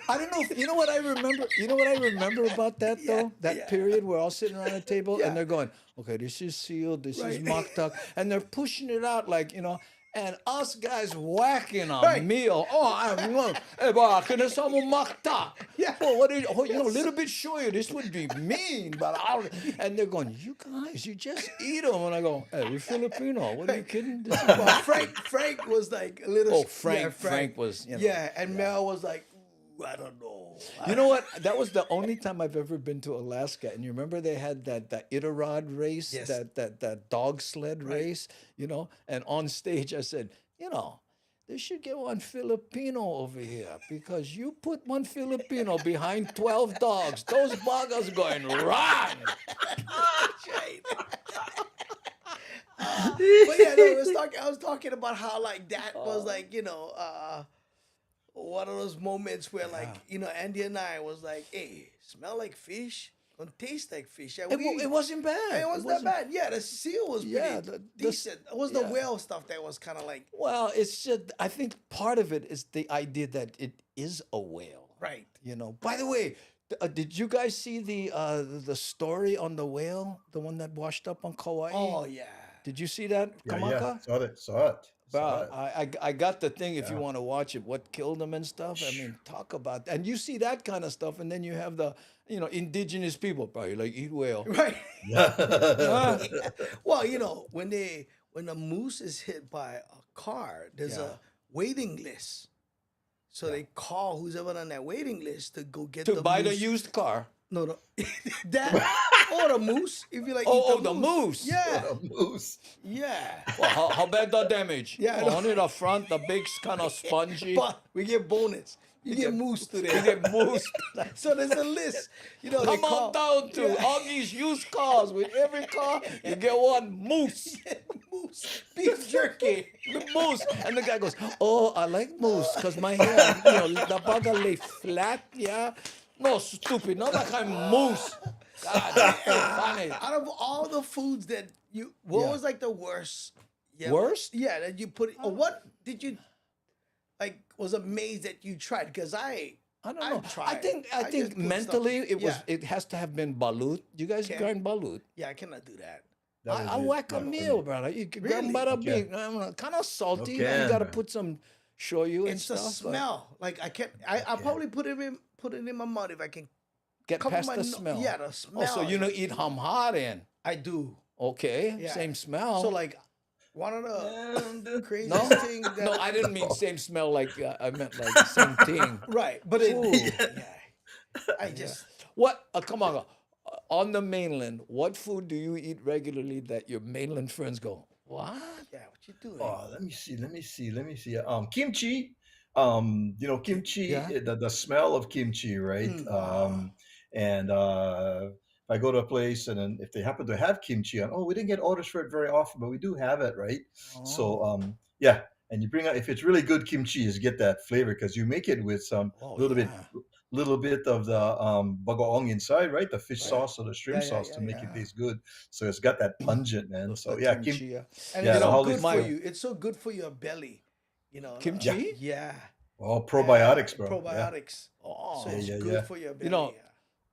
I don't know. You know what I remember? You know what I remember about that though? That period we're all sitting around a table and they're going, okay, this is seal, this is maktak, and they're pushing it out like and us guys whacking a meal. Oh, I'm going, hey, boy, can I some maktak? Yeah. Well, what is, a little bit shoyu. This would be mean, but and they're going, you guys, you just eat them. And I go, hey, we're Filipino. What are you kidding? This is Frank was like a little. Oh, Frank was. Yeah, and Mel was like, I don't know. You know what? That was the only time I've ever been to Alaska. And you remember they had that Iditarod race, Yes. that dog sled race, And on stage I said, they should get one Filipino over here because you put one Filipino behind 12 dogs. Those buggers are going run. But yeah, no, I was talking about how like that was like one of those moments where like Andy and I was like, hey, smell like fish, don't taste like fish. Yeah, It wasn't bad. It wasn't that bad. Yeah, the seal was pretty the decent. It was the whale stuff that was kind of like Well, it's just I think part of it is the idea that it is a whale. right. By the way, did you guys see the story on the whale, the one that washed up on Kauai? Oh yeah. Did you see that, Kamaka? Saw it. Bro, I got the thing if you want to watch it, what killed them and stuff. I mean, talk about and you see that kind of stuff, and then you have the indigenous people, probably like eat whale. Right. Well, when the moose is hit by a car, there's a waiting list. So they call who's ever on that waiting list to go get To the buy the moose. used car. No, that or the moose. If you like, Oh, eat the moose. Yeah, Moose. yeah. Well, how bad the damage? Yeah, I know. Only the front, the big's kind of spongy. But we get bonus. You get moose today. You get moose. So there's a list. They Come call on down to Augie's used cars. With every car, you get one moose. moose beef jerky. The moose. And the guy goes, oh, I like moose because my hair, the bugger lay flat, yeah. No, stupid, not like I'm moose. God, that's so funny. Out of all the foods that what was like the worst Yeah, Worst? Yeah, that you put it. Or what did you like? Was amazed that you tried because I don't know. Tried. I think just put mentally stuff- it was. Yeah. It has to have been balut. You guys Okay. grind balut? Yeah, I cannot do that. I whack a meal, brother. You can grind Really? bada Okay. big, kind of salty. Okay, You got to man. put some shoyu and It's the stuff. but smell. Like I can't. I'll probably put it in my mouth if I can. Get cover past my the no- smell. Yeah, the smell. Oh, so you don't eat hamha then? I do. Okay, Yeah. same smell. So like one of the craziest no, things. That, no, I didn't mean same smell. Like I meant like same thing. Right, but it. Ooh. I just. What? Come on. On the mainland, what food do you eat regularly that your mainland friends go, what? Yeah, what you doing? Oh, let me see. Kimchi. Kimchi. Yeah. The smell of kimchi, right? And if I go to a place and then if they happen to have kimchi, we didn't get orders for it very often, but we do have it, right? So yeah, and you bring out if it's really good kimchi, is get that flavor because you make it with some little bit of the bagoong inside, right? The fish sauce or the shrimp sauce to make it taste good. So it's got that pungent, man. So yeah, kimchi. And yeah, it's the so holiday good for flavor. you. It's so good for your belly. You know. Kimchi? Yeah. Oh, probiotics, bro. Probiotics. Oh, So it's yeah, good yeah. for your belly. You know,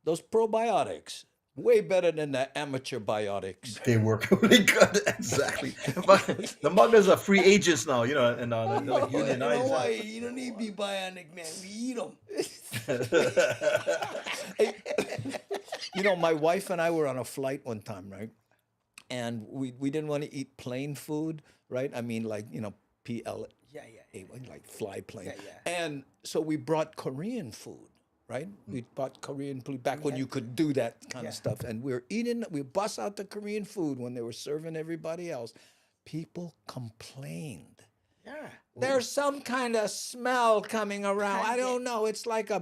those probiotics, way better than the amateur biotics. They work really good, exactly. But the muggers are free agents now, and they're like You know unionized. why? You don't need to be bionic, man. We eat them. My wife and I were on a flight one time, right? And we didn't want to eat plain food, right? I mean, like, PL, like fly plane. Yeah, yeah. And so we brought Korean food, right? We bought Korean food back when you could do that kind of stuff. And we were eating, we bust out the Korean food when they were serving everybody else. People complained. Yeah. There's some kind of smell coming around. I don't know. It's like a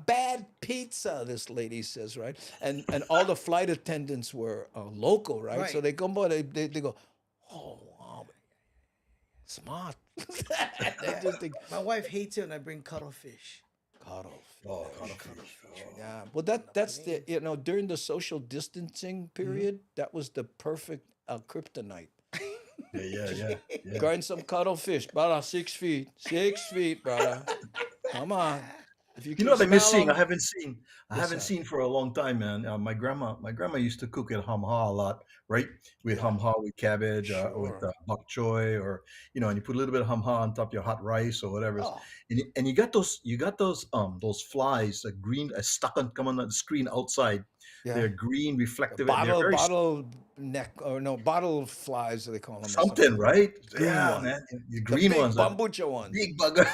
bad pizza, this lady says, right? And all the flight attendants were local, right? So they come by, they go, oh, wow, smart. They just think, My wife hates it when I bring cuttlefish. cuttlefish. Oh, cuttlefish. Yeah. Well, that's the, during the social distancing period, that was the perfect kryptonite. Yeah. Grind some cuttlefish, brother. 6 feet. 6 feet, brother. Come on. If You know what I'm smell missing? 'em- I haven't seen for a long time, man. My grandma used to cook at hamha a lot, right? With hamha with cabbage, with bok choy, or and you put a little bit of hamha on top of your hot rice or whatever. Oh. And you got those flies, stuck come on the screen outside. Yeah. They're green, reflective. and they're Bottle neck, or no, bottle flies, they call them. or something, right? Green Yeah, one. man. The The green big ones. bambucha ones. Big bugger.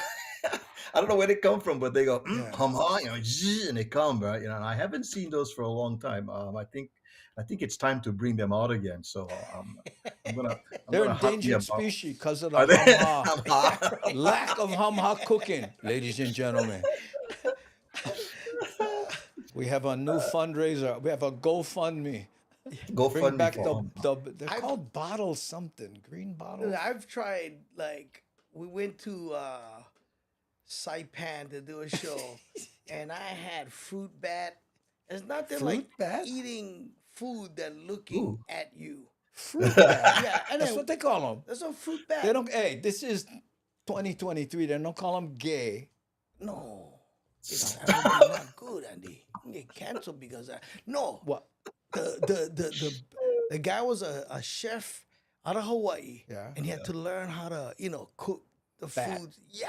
I don't know where they come from, but they go hamha, zzz, and they come, right? And I haven't seen those for a long time. I think it's time to bring them out again. So I'm gonna. They're gonna hop endangered me about- species because of the Are they? hamha. Hamha. Lack of hamha cooking, ladies and gentlemen. We have a new fundraiser. We have a GoFundMe. Go Bring fund back me they're called bottle something, green bottle. I've tried, like, we went to Saipan to do a show, and I had fruit bat. It's nothing Fruit like bat? eating food that looking at you. Fruit bat. Yeah, and That's then, what they call them. that's a fruit bat. They don't. Hey, this is 2023. They don't call them gay. No. It's not good, Andy. You get canceled because no. What? The guy was a chef out of Hawaii. Yeah. And he had to learn how to, cook the Bat. food. Yeah.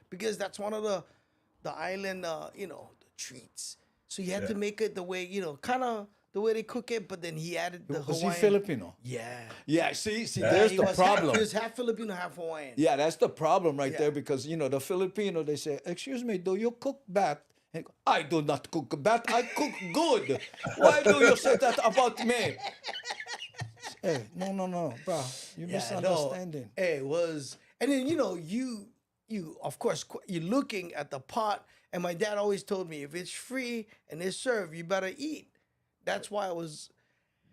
Because that's one of the island the treats. So you had to make it the way, kind of the way they cook it, but then he added the Was Hawaiian. he Filipino? Yeah. Yeah. See, there's He the was problem. he was half Filipino, half Hawaiian. Yeah, that's the problem right Yeah. there because the Filipino, they say, "Excuse me, do you cook bat?" And go, I do not cook bat. I cook good. Why do you say that about me? Hey, no, bro, you're misunderstanding. No, it was, and then you of course you're looking at the pot, and my dad always told me if it's free and it's served, you better eat. That's why I was.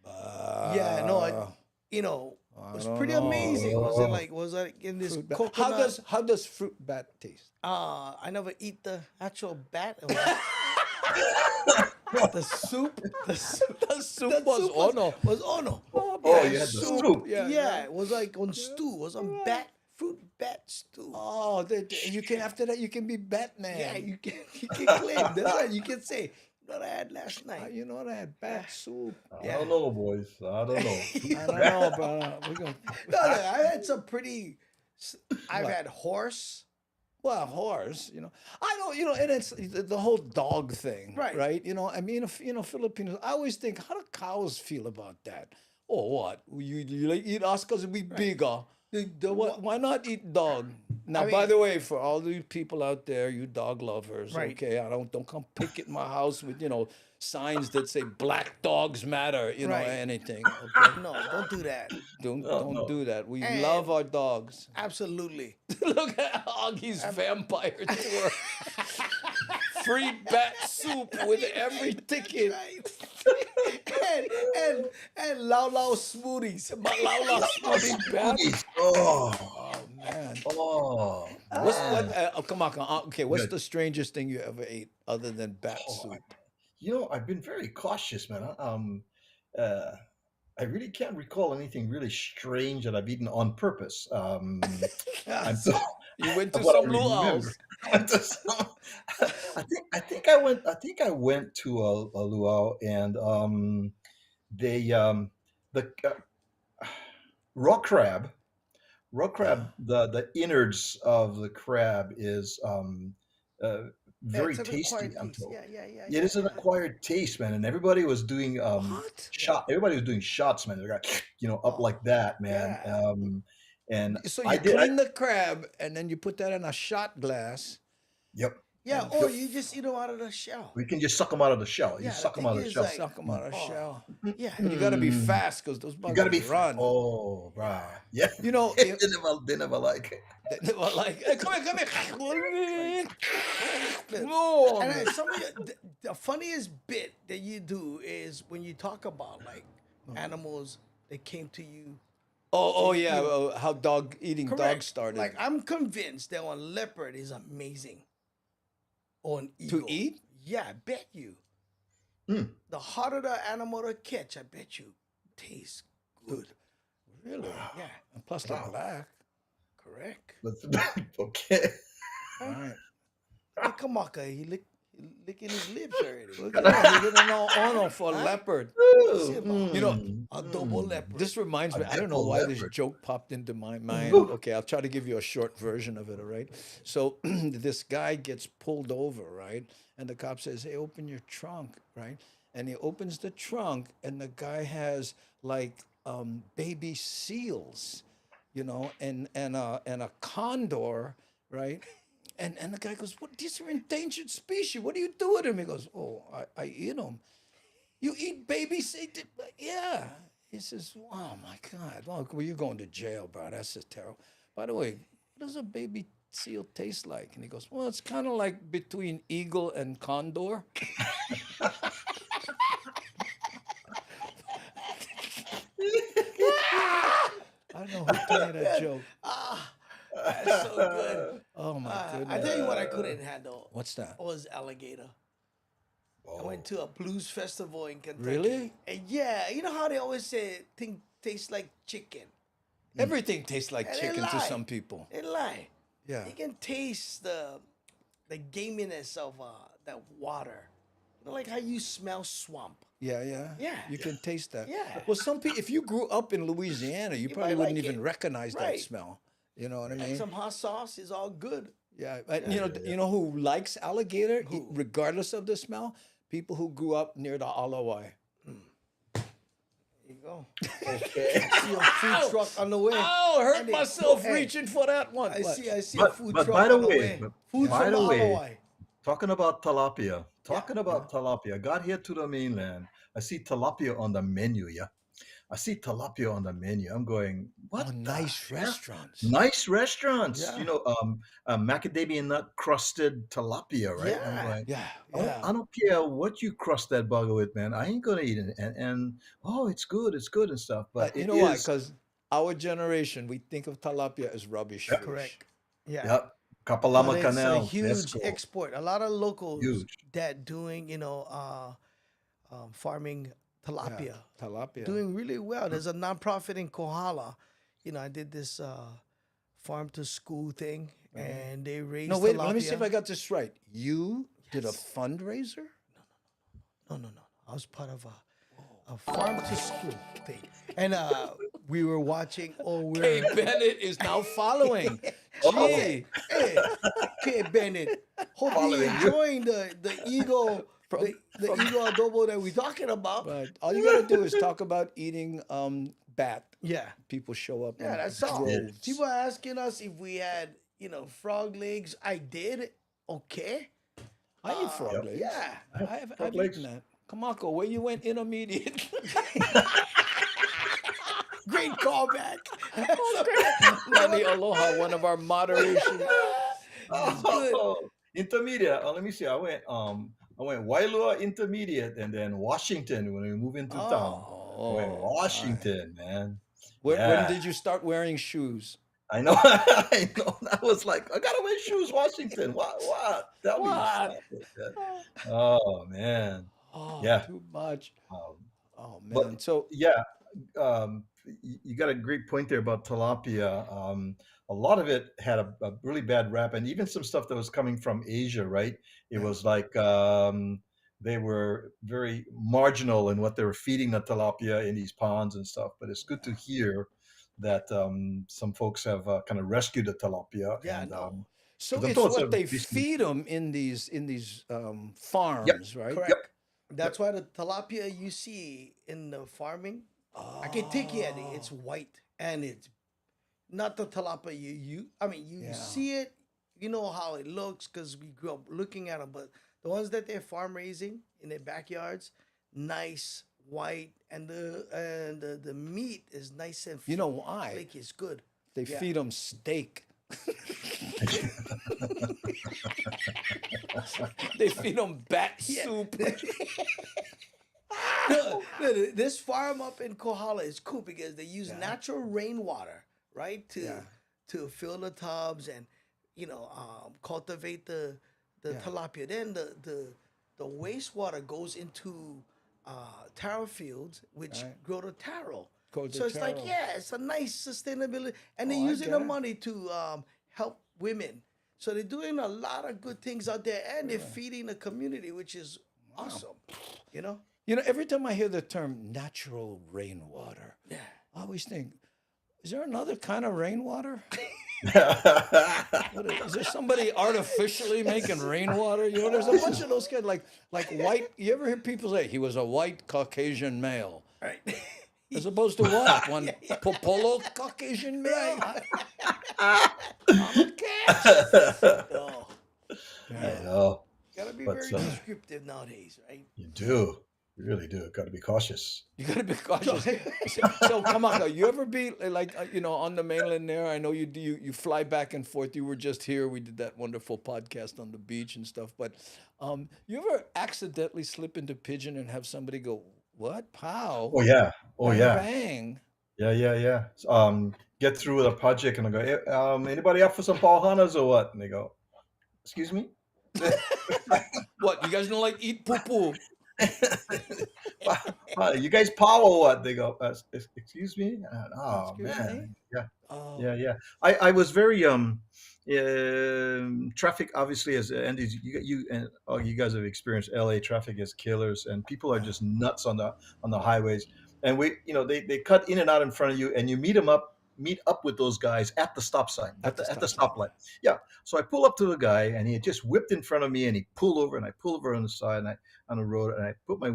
Yeah, no, it was don't pretty know. amazing. Was it in this Fruit bat. coconut? How does fruit bat taste? I never eat the actual bat. The soup. The soup was ono. Was ono. Oh, Oh, Yeah, you had the soup. soup. Yeah, it was like on stew. It was on fruit bat stew. Oh, you can after that you can be Batman. Yeah, you can claim. That's right. You can say, you know what I had last night. You know what I had bat soup. I don't know, boys. I don't know. I don't know, brother. We're gonna. No, I had some pretty. I've What? had horse. Well, horse, I don't, and it's the whole dog thing, Right. right? I mean, Filipinos. I always think, how do cows feel about that? Or what? You like eat us because we bigger. Why not eat dog? Now, I by mean- the way, for all the people out there, you dog lovers, Right. okay? Don't come picket my house with signs that say black dogs matter, Right. anything. Okay? No, don't do that. Don't do that. We And- love our dogs. Absolutely. Look at Augie's vampire tour. Free bat soup with every ticket. and Lao Lao smoothies. Lao Lao smoothie bat. Oh, Man. oh. Kamaka, okay, what's Good. the strangest thing you ever ate other than bat soup? I've been very cautious, man. I really can't recall anything really strange that I've eaten on purpose. I'm so, You went to what I some luau's. remember. I went to some- I think I went. I think I went to a luau, and they the raw crab. Raw crab. The innards of the crab is very it's an tasty. acquired I'm taste. told. Yeah. It is an acquired taste, man, and everybody was doing What? shot. Everybody was doing shots, man. They got up like that, man. Yeah. And So you I did. clean the crab and then you put that in a shot glass. Yep. Yeah, or you just eat them out of the shell. We can just suck them out of the shell. You Yeah, suck the them out of thing the is, shell. like, Suck them out of shell. Yeah. And you got to be fast because those bugs You gotta be run. Oh, right. Yeah. You know, they never like it. They were like, hey, come here. And then the funniest bit that you do is when you talk about like animals that came to you. Oh yeah, how eating Correct. dogs started. Like I'm convinced that on leopard is amazing. On eagle. To eat? Yeah, I bet you. The harder the animal to catch, I bet you tastes good. Really? Yeah, And plus they're black. correct. Okay. All right. Hey, Kamaka, he licking his lips already. Look at that. He didn't know honor for leopard. A double leopard. This reminds me, I don't know double why leopard. this joke popped into my mind. Okay, I'll try to give you a short version of it, all right? So this guy gets pulled over, right? And the cop says, hey, open your trunk, right? And he opens the trunk, and the guy has like baby seals, and a condor, right? And the guy goes, "What? These are endangered species. What do you do with them?" He goes, "Oh, I eat them." You eat baby seals? Yeah. He says, "Oh my God! Well, you're going to jail, bro. That's just terrible." By the way, what does a baby seal taste like? And he goes, "Well, it's kind of like between eagle and condor." I don't know who told me that joke. That's so good. Oh my goodness! I tell you what I couldn't handle. What's that? Was alligator. I went to a blues festival in Kentucky. Really? And yeah, you know how they always say things taste like chicken. Everything tastes like And they chicken to lie. some people. They lie. Yeah. You can taste the gaminess of that water. You know, like how you smell swamp. Yeah. Yeah. You can taste that. Yeah. Well, some people, if you grew up in Louisiana, you probably might wouldn't like even it. recognize that Right. smell. You know what I Like mean? some hot sauce is all good. Yeah. You know who likes alligator, regardless of the smell? People who grew up near the Alawai. There you go. Okay. See a food truck on the way. Oh, hurt And they- myself hey, reaching for that one. I What? see a But, food but truck by the on the way, way. but Food by from the the way, Hawaii. talking about tilapia. Talking about tilapia. Got here to the mainland. I see tilapia on the menu. Yeah. I see tilapia on the menu. I'm going, what? Oh, the nice hell? restaurants. Nice restaurants. Yeah. You know, macadamia nut crusted tilapia, right? I'm Yeah. going, Yeah. I don't care what you crust that bugger with, man. I ain't gonna eat it. And oh, it's good and stuff. But You it know why? is- Because our generation, we think of tilapia as rubbish fish. Correct. Yeah. Yep. Kapalama But it's a Canal. huge Nesco. export. A lot of locals Huge. that doing, farming tilapia. Tilapia. Doing really well. There's a nonprofit in Kohala. I did this farm to school thing, and they raised No, wait. tilapia. Let me see if I got this right. You did a fundraiser? No. I was part of a farm to school thing, and we were watching. Kay Bennett is now following. Gee. Hey, Kay Bennett. Hope you're enjoying the eagle. The eagle adobo that we're talking about. But all you gotta do is talk about eating bat. Yeah. People show up. Yeah, in that's all. droves. People are asking us if we had, frog legs. I did. Okay. I eat frog legs. Yeah. I've eaten that. Kamaka, where you went intermediate? Great callback. Nani Aloha, one of our moderation. Intermediate. Let me see. I went Wailua Intermediate and then Washington when we moved into town. I went Washington, man. When did you start wearing shoes? I know. I know. That was like, I gotta wear shoes, Washington. What? Tell me. Oh man. Oh, Yeah. too much. Oh man. But So yeah, you got a great point there about tilapia. A lot of it had a really bad rap, and even some stuff that was coming from Asia, right? It was like they were very marginal in what they were feeding the tilapia in these ponds and stuff. But it's good to hear that some folks have kind of rescued the tilapia. Yeah, and, no. So 'cause I'm it's told what a they decent- feed them in these farms, right? Correct. Yep. That's why the tilapia you see in the farming, I can take it. It's white and it's not the tilapia you see it. You know how it looks because we grew up looking at them. But the ones that they're farm raising in their backyards, nice white, and the meat is nice and You know why? flaky. It's good. They Yeah. feed them steak. They feed them bat soup. No, this farm up in Kohala is cool because they use natural rainwater, right, to fill the tubs and cultivate the tilapia. Then the wastewater goes into taro fields, which grow the taro. So it's like, it's a nice sustainability, and they're using the money to help women. So they're doing a lot of good things out there, and they're feeding the community, which is awesome. Every time I hear the term natural rainwater, I always think, is there another kind of rainwater? Is there somebody artificially making rainwater? There's a bunch of those kids like white. You ever hear people say he was a white Caucasian male? Right. As opposed to what? One Popolo Caucasian male? I'm a cat. Oh. I know. Gotta be But, very descriptive nowadays, right? You do. You really do. Got to be cautious. You gotta be cautious. So Kamaka, you ever be like on the mainland there? I know you do. You fly back and forth. You were just here. We did that wonderful podcast on the beach and stuff. But you ever accidentally slip into Pidgin and have somebody go, "What? Pow?" Oh yeah. Oh Bang, yeah. Bang. Yeah. Get through with a project and I go, hey, anybody up for some pauhanas or what? And they go, excuse me? What? You guys don't like eat poo poo? You guys power or what? They go, excuse me? Oh Excuse man. me? Yeah. Oh. Yeah. I was very traffic obviously as Andy you and you guys have experienced LA traffic as killers and people are just nuts on the highways and they cut in and out in front of you and you meet up with those guys at the stop sign at the stoplight. Yeah. So I pull up to the guy and he had just whipped in front of me and he pulled over and I pull over on the side and on the road and I put my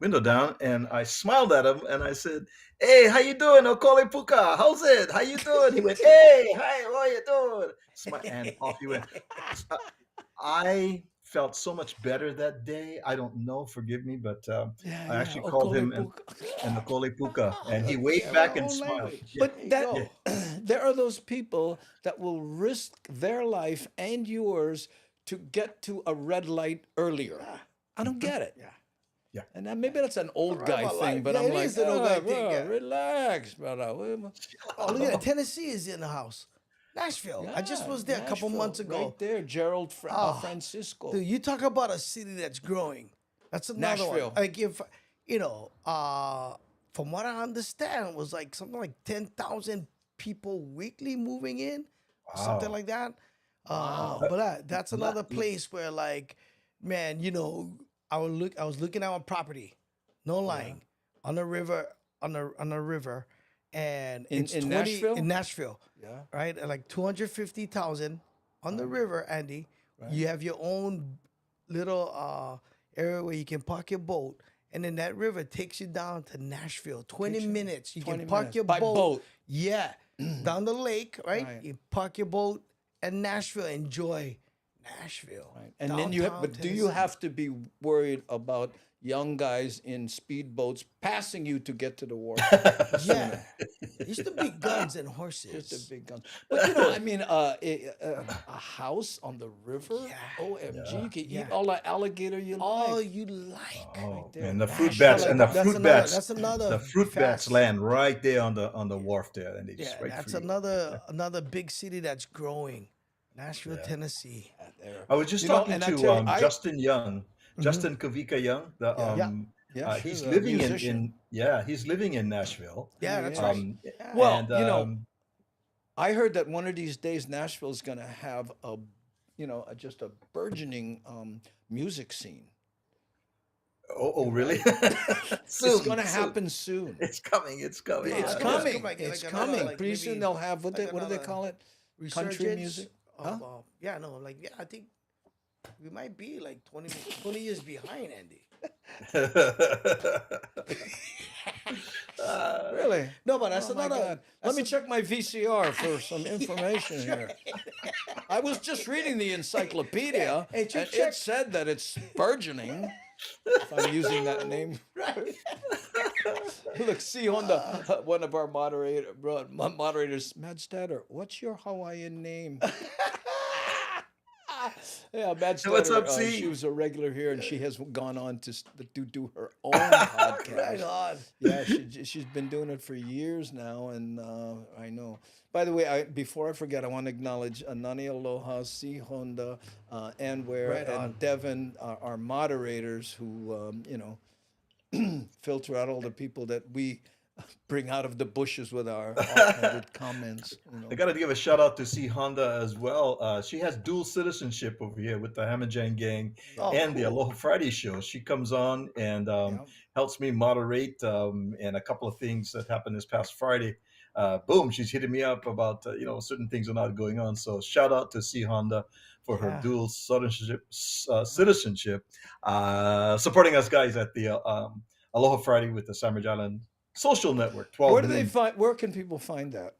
window down and I smiled at him and I said, "Hey, how you doing, Okole Puka? How's it? How you doing?" He went, "Hey, hi, how you doing?" And off he went. I felt so much better that day. I don't know, forgive me, but I actually called him and Okole Puka, and he waved back and smiled. But there are those people that will risk their life and yours to get to a red light earlier. I don't get it. Yeah. And maybe that's an old guy my thing, life. but Yeah, I'm it like, is an old guy thing, bro, yeah. relax, brother. Oh, look at that. Tennessee is in the house. Nashville. I just was there a couple months ago. Right there, Gerald Francisco. Dude, you talk about a city that's growing. That's another Nashville. one. Like from what I understand, was like something like 10,000 people weekly moving in, something Wow. like that. Wow. But that's Not- another place where, like, man, I was looking at a property, no lying, on the river, on the river, and In- it's in 20 Nashville? in Nashville, Yeah. right? At like 250,000 on the river, Andy. You have your own little area where you can park your boat, and then that river takes you down to Nashville. 20 minutes. You 20 can park minutes. your By boat. Yeah, down the lake, right? Right. You park your boat at Nashville. Enjoy Nashville. Right. And then you have, but do you have to be worried about young guys in speedboats passing you to get to the wharf? Yeah, used to be guns and horses. Just a big gun. But I mean, a house on the river. OMG, you can eat all the alligator you all like. you like. Oh, there. and the fruit Nashville, bats like and the that. fruit bats. That's another The fruit bats fast- land right there on the wharf there, and they just Yeah, right that's for you. another big city that's growing. Nashville, Tennessee. I was just You know, talking and I to tell you, Justin Young, Justin Kavika Young. The Yeah, he's sure, a living musician. he's living in Nashville. Yeah, that's Yeah. right. Well, And, I heard that one of these days Nashville's going to have just a burgeoning music scene. oh, really? It's going to happen soon. It's coming. It's coming. It's Yeah, coming. like It's another, coming. like Pretty maybe soon they'll have what do they another call it? Country resurgence music. of, I think we might be like 20 years behind, Andy. Really? No, but that's Oh my another. God. Let me check my VCR for some information here. I was just reading the encyclopedia, Hey, and check- it said that it's burgeoning. If I'm using that name. Right. Look, see Honda, one of our moderators, Mad Statter, what's your Hawaiian name? Yeah, Mad Statter, What's up, C? she was a regular here, and she has gone on to do her own podcast. Right on. Yeah, she's been doing it for years now, and I know. By the way, before I forget, I want to acknowledge Nani Aloha, C. Honda, Anwar, Right on. and Devin, our moderators who, filter out all the people that we bring out of the bushes with our offhanded comments. I got to give a shout out to C Honda as well. She has dual citizenship over here with the Hamajang Gang and the Aloha Friday show. She comes on and helps me moderate and a couple of things that happened this past Friday. Boom, she's hitting me up about certain things are not going on. So shout out to C Honda for her dual citizenship, supporting us guys at the Aloha Friday with the Sandwich Island Social Network. 12 Where do they noon. find? Where can people find that?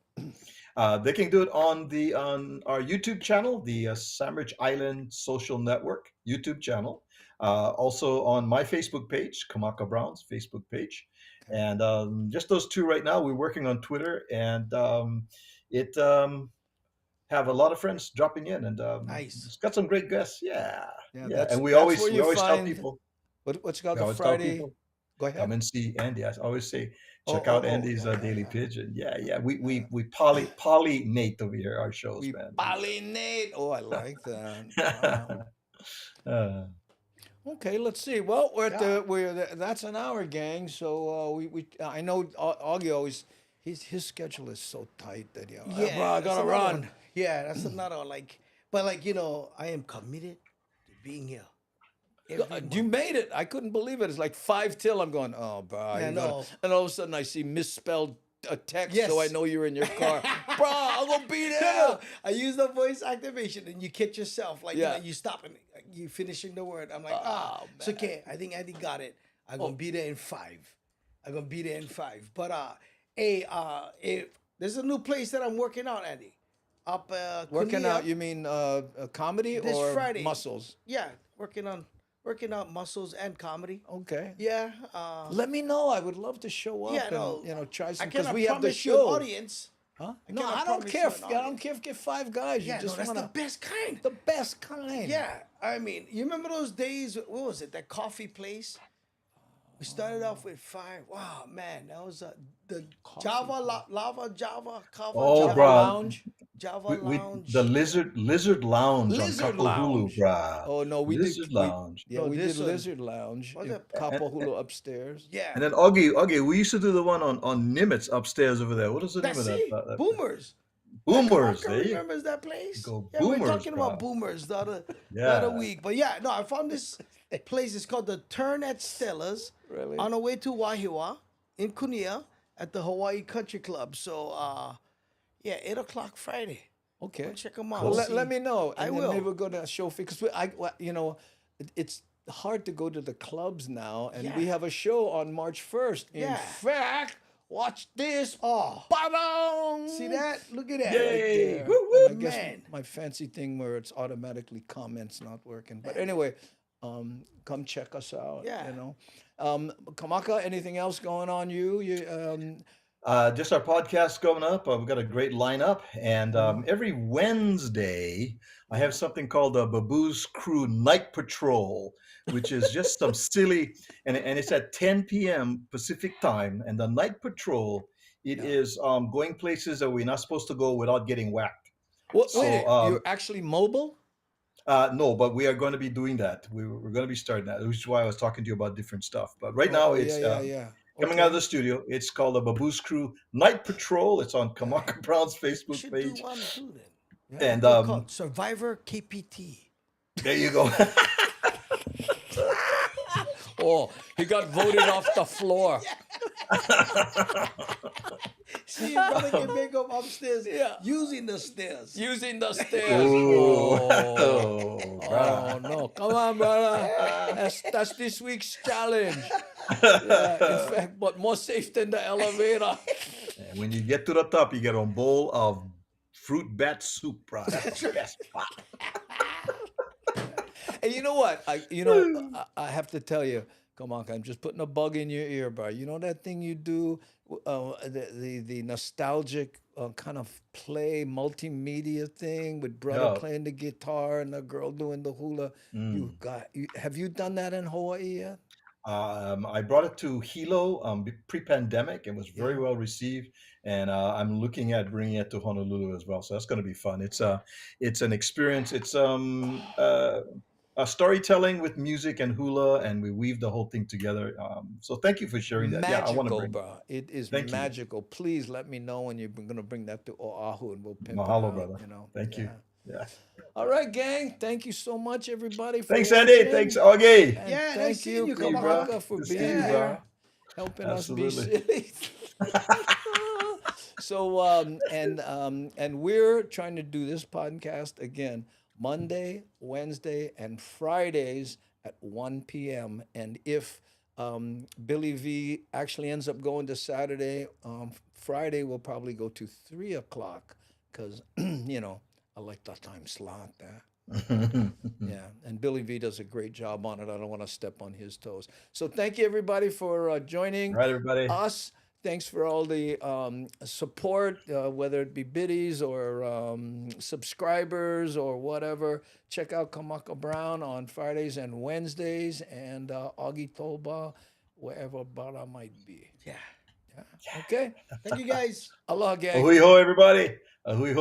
They can do it on our YouTube channel, the Sandwich Island Social Network YouTube channel. Also on my Facebook page, Kamaka Brown's Facebook page. And just those two right now. We're working on Twitter, and it have a lot of friends dropping in, and Nice. it's got some great guests. Yeah. That's- And we that's always where you tell find- people. What's it called? we The always tell Friday. people, Go ahead. come and see Andy. I always say, Oh, check out oh, oh, Andy's yeah, Daily Pigeon. Yeah. We pollinate over here our shows, We man. pollinate. Oh, I like that. Wow. Uh, Okay, let's see. Well, that's an hour, gang. So I know Augie always his schedule is so tight that bro, I that's gotta another run. one. Yeah, that's another one. But I am committed to being here. You made it. I couldn't believe it. It's like 5 till. I'm going, oh, bro. Yeah, you gotta-" no. And all of a sudden I see misspelled a text, Yes. so I know you're in your car. Bro, I'm gonna be there. No, I use the voice activation, and you catch yourself. Yeah. You stop and you finishing the word. I'm like, it's okay. I think Andy got it. I'm gonna be there in 5. But if there's a new place that I'm working out, Andy. Up Working Kunia. out, you mean comedy This or Friday. muscles? Yeah, working out muscles and comedy. Okay. Yeah. Let me know. I would love to show up and try I some because cannot we have the promise you an show. audience. Huh? I No, cannot I don't promise care. you If, an I don't audience. care if get 5 guys. Yeah, You just that's wanna, the best kind. the best kind. Yeah, I mean, you remember those days? What was it? That coffee place. We started off with 5. Wow, man, that was the Java Lava Java Kava Oh, Java bro. Lounge. Java We Lounge. the Lizard Lounge Lizard on Kapahulu, Lounge. bruh. Oh no, we Lizard did. Lounge. Yeah, No, we did this one- Lizard Lounge What's in that? Kapahulu upstairs. Yeah. And then Augie, we used to do the one on Nimitz upstairs over there. What is the name That's of it. that? Boomers. Boomers. Kamaka There you remembers that place? go. Yeah, we were Boomers, talking about bro. Boomers the other Yeah. week. But yeah, no, I found this place. It's called the Turn at Stella's. Really? On our way to Wahiawa in Kunia at the Hawaii Country Club. So, yeah, 8 o'clock Friday. Okay. Go check them out. Well, See. let me know. I And then will. maybe we'll go to a show because it's hard to go to the clubs now, and we Yeah. have a show on March 1st. In Yeah. fact, watch this. Oh, Ba-dong! see that? Look at that. Yay. There. Woo, woo. And I guess Man. my fancy thing where it's automatically comments not working. But anyway, come check us out. Yeah. You know, Kamaka, anything else going on? Just our podcast coming up. We've got a great lineup, and every Wednesday I have something called the Babu's Crew Night Patrol, which is just some silly, and it's at 10 p.m. Pacific time. And the Night Patrol, it is going places that we're not supposed to go without getting whacked. What? So, Wait, you're actually mobile? No, but we are going to be doing that. We're going to be starting that, which is why I was talking to you about different stuff. But right now, it's coming out of the studio. It's called the Babu's Crew Night Patrol. It's on Kamaka Brown's Facebook Should page. do one too then. And They're called Survivor KPT. there you go. Oh, he got voted off the floor. See, your brother can make up upstairs using the stairs. Using the stairs. Oh, no. Come on, brother. That's this week's challenge. Yeah, in fact, but more safe than the elevator. And when you get to the top, you get a bowl of fruit bat soup, bro. That's the best part. And you know what? I have to tell you, come on, I'm just putting a bug in your ear, bro. You know that thing you do, the nostalgic kind of play multimedia thing with brother playing the guitar and the girl doing the hula. Have you done that in Hawaii yet? I brought it to Hilo pre-pandemic. It was very well received, and I'm looking at bringing it to Honolulu as well. So that's going to be fun. It's an experience. It's storytelling with music and hula, and we weave the whole thing together. So thank you for sharing that. Magical, I want to bring bro. It is Thank you. magical. Please let me know when you're going to bring that to Oahu, and we'll pimp it Mahalo, out, brother. You know. Thank you. Yeah. All right, gang. Thank you so much, everybody. For Thanks, Andy. watching. Thanks, Augie. And Yeah, nice thank seeing you, you, Kamaka. Kamaka, for Good seeing being you, bro. here, helping Absolutely. us be silly. So, and we're trying to do this podcast again Monday, Wednesday, and Fridays at 1 p.m. And if Billy V actually ends up going to Saturday, Friday we'll probably go to 3 o'clock because, I like that time slot there. Yeah, and Billy V does a great job on it. I don't want to step on his toes. So thank you, everybody, for joining All right, everybody. us. Thanks for all the support, whether it be biddies or subscribers or whatever. Check out Kamaka Brown on Fridays and Wednesdays, and Augie Toba, wherever Bara might be. Yeah. Okay? Thank you guys. Aloha, gang. Ahui ho, everybody. Ahui ho.